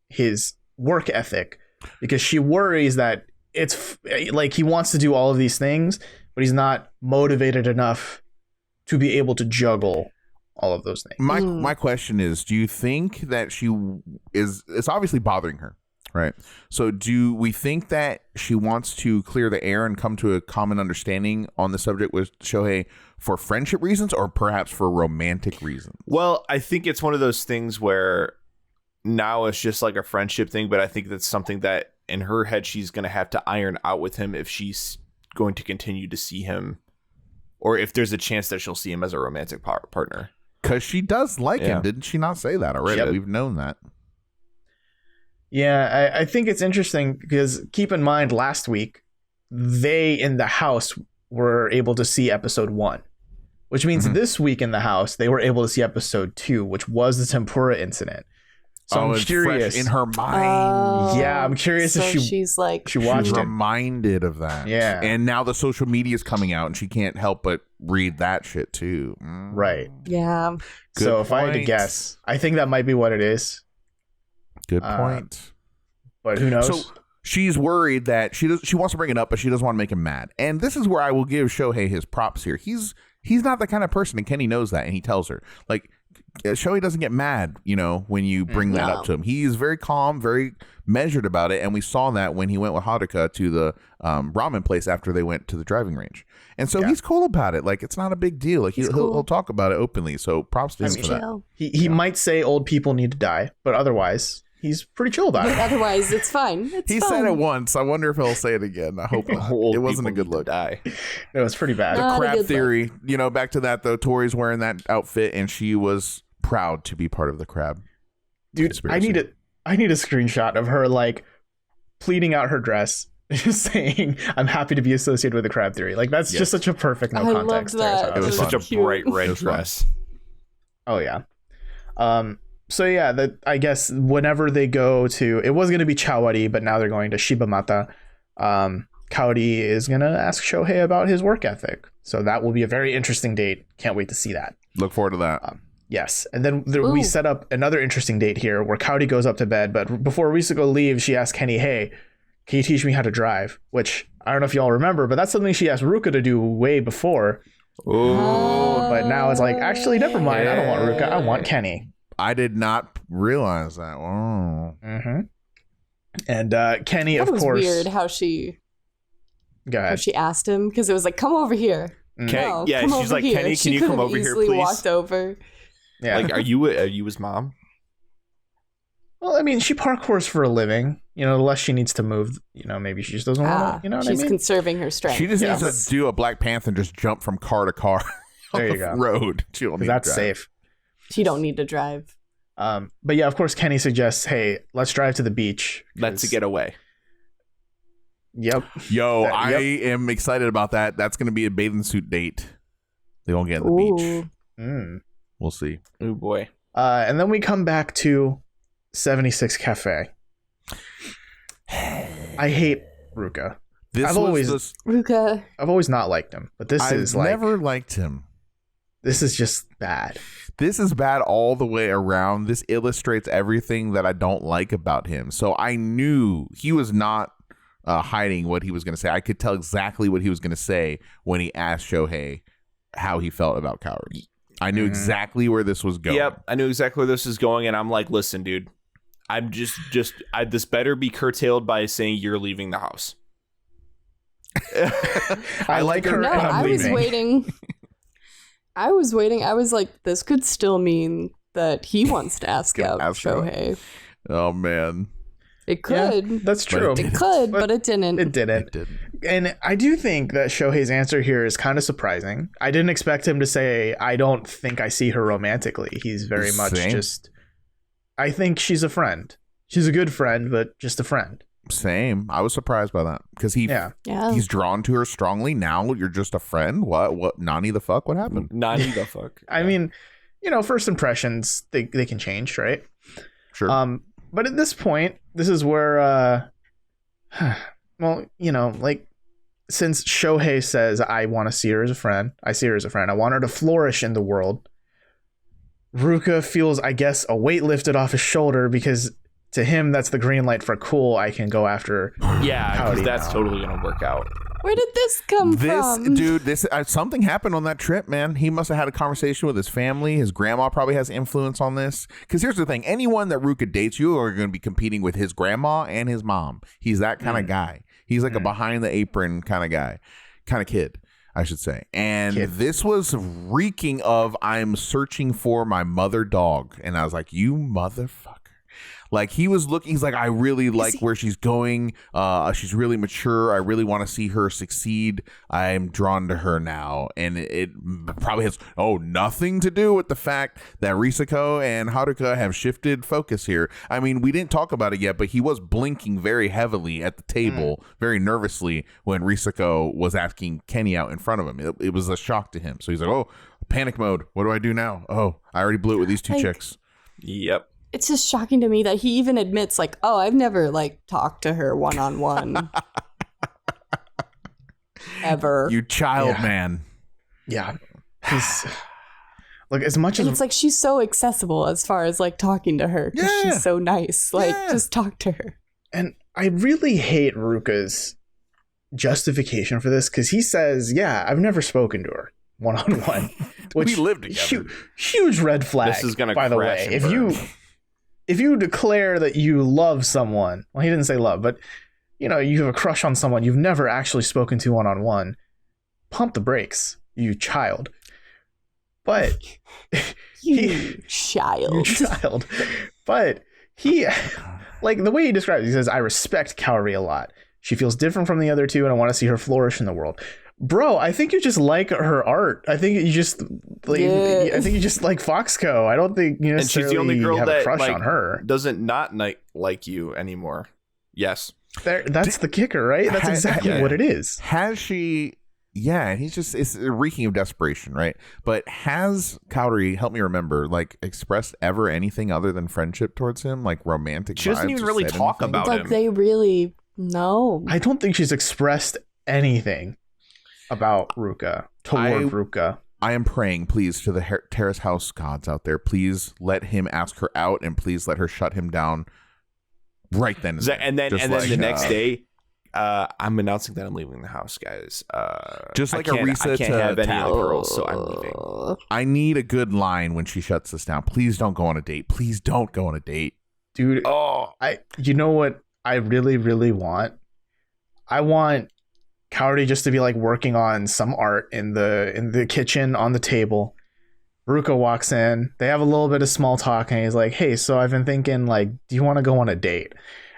his work ethic, because she worries that it's like he wants to do all of these things, but he's not motivated enough to be able to juggle all of those things. My question is, do you think that it's obviously bothering her, right? So do we think that she wants to clear the air and come to a common understanding on the subject with Shohei for friendship reasons or perhaps for romantic reasons? Well, I think it's one of those things where now it's just like a friendship thing, but I think that's something that in her head she's going to have to iron out with him if she's going to continue to see him, or if there's a chance that she'll see him as a romantic partner. Because she does like him. Didn't she not say that already? Yep. We've known that. Yeah, I think it's interesting because keep in mind last week, they in the house were able to see episode 1, which means this week in the house, they were able to see episode 2, which was the tempura incident. So I'm curious. Fresh in her mind. Yeah, I'm curious if she's like, she watched it. Reminded of that. Yeah. And now the social media is coming out and she can't help but read that shit too. Right. Yeah. So if I had to guess, I think that might be what it is. Good point. But who knows? So she's worried that she wants to bring it up, but she doesn't want to make him mad. And this is where I will give Shohei his props here. He's not that kind of person, and Kenny knows that, and he tells her. Like, Shohei doesn't get mad, when you bring that up to him. He is very calm, very measured about it, and we saw that when he went with Haruka to the ramen place after they went to the driving range. And so he's cool about it. Like, it's not a big deal. Like, he'll talk about it openly. So props to him for that. He might say old people need to die, but otherwise he's pretty chill about it. Otherwise, it's fine. He said it once. I wonder if he'll say it again. I hope not. It wasn't a good look. It was pretty bad. The crab theory. Back to that though. Tori's wearing that outfit, and she was proud to be part of the crab. Dude, conspiracy. I need a screenshot of her like pleating out her dress, just saying, "I'm happy to be associated with the crab theory." Like that's just such a perfect no context. Love that. It was such a bright red dress. Oh yeah. So yeah, that I guess whenever they go to, it was going to be Chawari, but now they're going to Shibamata. Kaori is going to ask Shohei about his work ethic. So that will be a very interesting date. Can't wait to see that. Look forward to that. Yes. And then we set up another interesting date here where Kaori goes up to bed. But before Risako leaves, she asks Kenny, hey, can you teach me how to drive? Which I don't know if y'all remember, but that's something she asked Ruka to do way before. But now it's like, actually, never mind. I don't want Ruka. I want Kenny. I did not realize that. Oh. Mm-hmm. And Kenny, that of course. It was weird how she... Go ahead. How she asked him, because it was like, come over here. No, she's like, here. Kenny, can you come over here, please? Walked over. Yeah. Like, are you his mom? Well, I mean, she parkours for a living. You know, the less she needs to move, you know, maybe she just doesn't want to, you know what I mean? She's conserving her strength. She just needs to do a Black Panther and just jump from car to car on there you the go. road. That's safe. She don't need to drive. But yeah, of course, Kenny suggests, hey, let's drive to the beach. Let's get away. Yep. Yo, I am excited about that. That's going to be a bathing suit date. They won't get on the beach. We'll see. Oh, boy. And then we come back to 76 Cafe. I hate Ruka. I've always not liked him, but I've never liked him. This is just bad. This is bad all the way around. This illustrates everything that I don't like about him. So I knew he was not hiding what he was going to say. I could tell exactly what he was going to say when he asked Shohei how he felt about Kaori. I knew exactly where this was going. Yep, I knew exactly where this was going, and I'm like, listen, dude, I'm this better be curtailed by saying you're leaving the house. I like her. No, I was waiting. I was like, this could still mean that he wants to ask out Shohei. Oh, man. It could. Yeah, that's true. It could, but it didn't. It didn't. And I do think that Shohei's answer here is kind of surprising. I didn't expect him to say, I don't think I see her romantically. He's very much just, I think she's a friend. She's a good friend, but just a friend. Same. I was surprised by that because he's drawn to her strongly. Now you're just a friend. What? Nani the fuck? What happened? Nani the fuck. I mean, you know, first impressions, they can change, right? Sure. But at this point, this is where, well, you know, like, since Shohei says, I want to see her as a friend, I see her as a friend, I want her to flourish in the world, Ruka feels, I guess, a weight lifted off his shoulder because to him, that's the green light for cool, I can go after. Yeah, because that's totally going to work out. Where did this come from? Dude, something happened on that trip, man. He must have had a conversation with his family. His grandma probably has influence on this. Because here's the thing. Anyone that Ruka dates, you are going to be competing with his grandma and his mom. He's that kind of guy. He's like a behind the apron kind of guy. Kind of kid, I should say. And this was reeking of, I'm searching for my mother dog. And I was like, you motherfucker. Like he was looking, he's like, I really like where she's going. She's really mature. I really want to see her succeed. I'm drawn to her now. And it probably has nothing to do with the fact that Risako and Haruka have shifted focus here. I mean, we didn't talk about it yet, but he was blinking very heavily at the table, very nervously when Risako was asking Kenny out in front of him. It was a shock to him. So he's like, panic mode. What do I do now? I already blew it with these two chicks. Yep. It's just shocking to me that he even admits, like, I've never, like, talked to her one-on-one. Ever. You child man. Yeah. Look, as much as... it's like she's so accessible as far as, like, talking to her. Because she's so nice. Like, just talk to her. And I really hate Ruka's justification for this, because he says, I've never spoken to her one-on-one. Which we lived together. Huge red flag, this is gonna by the way. If you declare that you love someone, well, he didn't say love, but you know, you have a crush on someone you've never actually spoken to one-on-one, pump the brakes, you child. But you child. But he, like the way he describes it, he says, I respect Kaori a lot. She feels different from the other two, and I want to see her flourish in the world. Bro, I think you just like her art. I think you just like. I think you just like Foxco. I don't think you necessarily and she's the only girl have that a crush on her. Doesn't not like you anymore. Yes, that's the kicker, right? That's exactly what it is. Has she Yeah, he's just, it's reeking of desperation, right? But has Kaori, help me remember, like expressed ever anything other than friendship towards him, like romantic? She doesn't even really talk about him. Like they really no. I don't think she's expressed anything about Ruka toward Ruka. I am praying, please, to the Terrace House gods out there. Please let him ask her out, and please let her shut him down right then. And then the next day, I'm announcing that I'm leaving the house, guys. Just like I can't have any of the girls, so I'm leaving. I need a good line when she shuts this down. Please don't go on a date. Please don't go on a date, dude. You know what I really, really want? I want Kaori just to be like working on some art in the kitchen on the table. Ruka walks in. They have a little bit of small talk, and he's like, "Hey, so I've been thinking, like, do you want to go on a date?"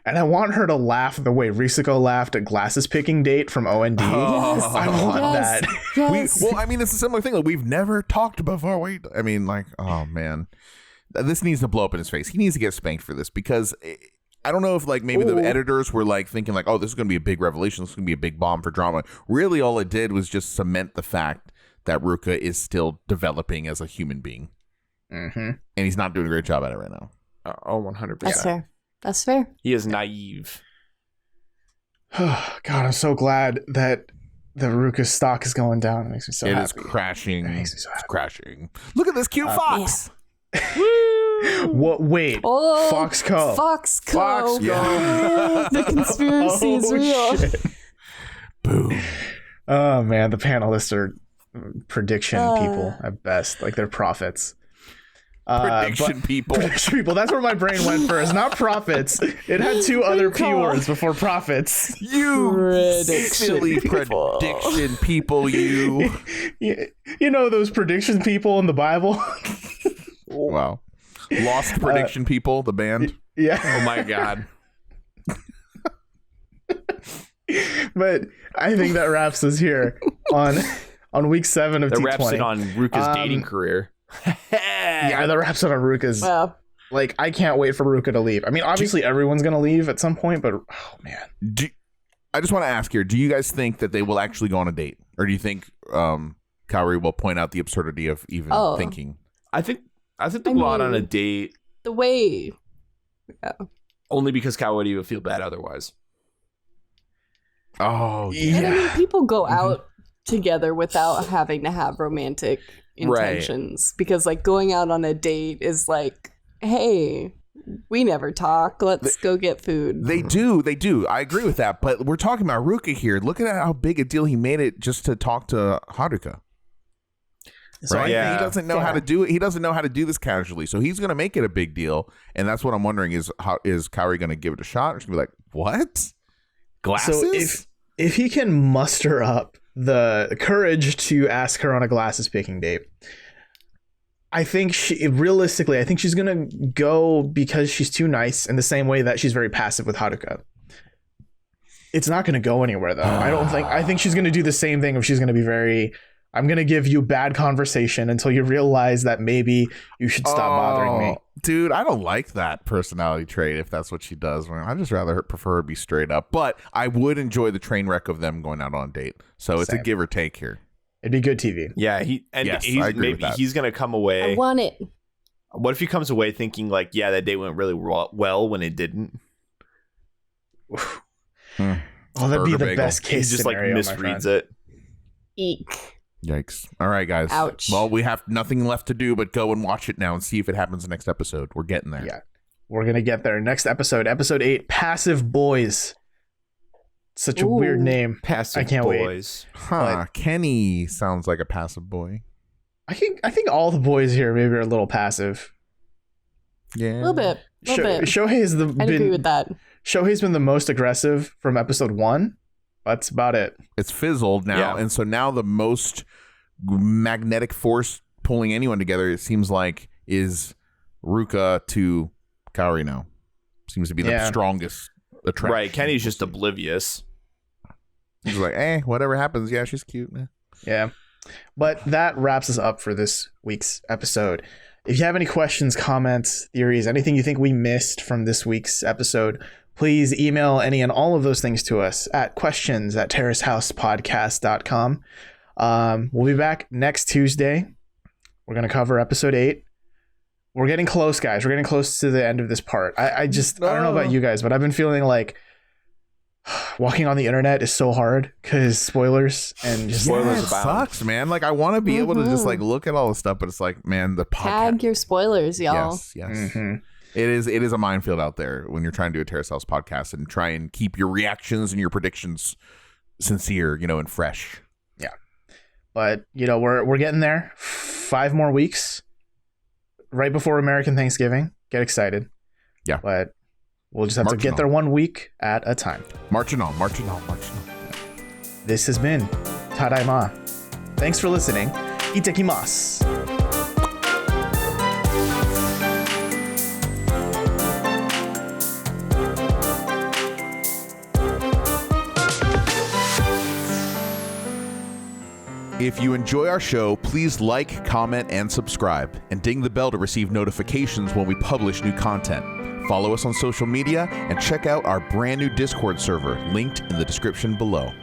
And I want her to laugh the way Risako laughed at glasses picking date from OND. Yes. I want that. Yes. Well, I mean, it's a similar thing. Like, we've never talked before. I mean, like, oh man, this needs to blow up in his face. He needs to get spanked for this, because I don't know if like maybe the editors were like thinking like, oh, this is going to be a big revelation. This is going to be a big bomb for drama. Really, all it did was just cement the fact that Ruka is still developing as a human being. Mm-hmm. And he's not doing a great job at it right now. 100%. That's fair. That's fair. He is naive. God, I'm so glad that the Ruka stock is going down. It makes me so happy. It is crashing. It makes me so happy. It's crashing. Look at this cute fox. Yeah. What? Wait. Oh, Foxco. Foxco. Yeah. The conspiracy is real. Shit. Boom. Oh man, the panelists are prediction people at best. Like they're prophets. Prediction people. Prediction people. That's where my brain went first. Not prophets. It had two other P words before prophets. You silly prediction people. You know those prediction people in the Bible. Wow. Lost Prediction People, the band. Yeah. Oh my God. But I think that wraps us here on week 7 of T20. That wraps it on Ruka's dating career. Yeah, that wraps it on Ruka's. Wow. Like, I can't wait for Ruka to leave. I mean, obviously everyone's going to leave at some point, but oh man. I just want to ask here, do you guys think that they will actually go on a date? Or do you think Kaori will point out the absurdity of even thinking? I think they'll go out on a date. The way. Yeah. Only because Kaori would feel bad otherwise. Oh, yeah. And I mean, people go out together without having to have romantic intentions. Right. Because, like, going out on a date is like, hey, we never talk. Let's go get food. They do. I agree with that. But we're talking about Ruka here. Look at how big a deal he made it just to talk to Haruka. So right? Yeah. He doesn't know how to do it. He doesn't know how to do this casually. So he's going to make it a big deal. And that's what I'm wondering is Kaori going to give it a shot? Or she's going to be like, what? Glasses? So if he can muster up the courage to ask her on a glasses picking date, I think realistically, I think she's going to go because she's too nice, in the same way that she's very passive with Haruka. It's not going to go anywhere, though. I think she's going to do the same thing if she's going to be very... I'm going to give you bad conversation until you realize that maybe you should stop bothering me. Dude, I don't like that personality trait if that's what she does. I'd just rather prefer her be straight up. But I would enjoy the train wreck of them going out on a date. So it's a give or take here. It'd be good TV. Yeah, I agree with that. He's going to come away. I want it. What if he comes away thinking like, yeah, that date went really well when it didn't? Oh, that'd be the best case scenario. He just like misreads it. Eek. Yikes. All right, guys. Ouch. Well, we have nothing left to do but go and watch it now and see if it happens the next episode. We're getting there. Yeah. We're going to get there. Next episode, episode 8, Passive Boys. Such a weird name. Passive I can't Boys. Wait. Huh. Kenny sounds like a passive boy. I think all the boys here maybe are a little passive. Yeah. A little bit. Shohei's I'd agree with that. Shohei's been the most aggressive from episode 1. That's about it. It's fizzled now. Yeah. And so now the most magnetic force pulling anyone together, it seems like, is Ruka to Kaori now. Seems to be the strongest attraction. Right. Kenny's just oblivious. He's like, whatever happens. Yeah, she's cute. Yeah. But that wraps us up for this week's episode. If you have any questions, comments, theories, anything you think we missed from this week's episode, please email any and all of those things to us at questions@terracehousepodcast.com. We'll be back next Tuesday. We're going to cover episode 8. We're getting close, guys. We're getting close to the end of this part. I don't know about you guys, but I've been feeling like walking on the internet is so hard because spoilers and just spoilers sucks, man. Like I want to be able to just like look at all the stuff, but it's like, man, the podcast. Tag your spoilers, y'all. Yes. Mm-hmm. It is a minefield out there when you're trying to do a Terrace House podcast and try and keep your reactions and your predictions sincere, and fresh. Yeah, but we're getting there. 5 more weeks, right before American Thanksgiving. Get excited. Yeah, but we'll just have to get there 1 week at a time. Marching on. This has been Tadaima. Thanks for listening. Itekimasu. If you enjoy our show, please like, comment, and subscribe, and ding the bell to receive notifications when we publish new content. Follow us on social media and check out our brand new Discord server linked in the description below.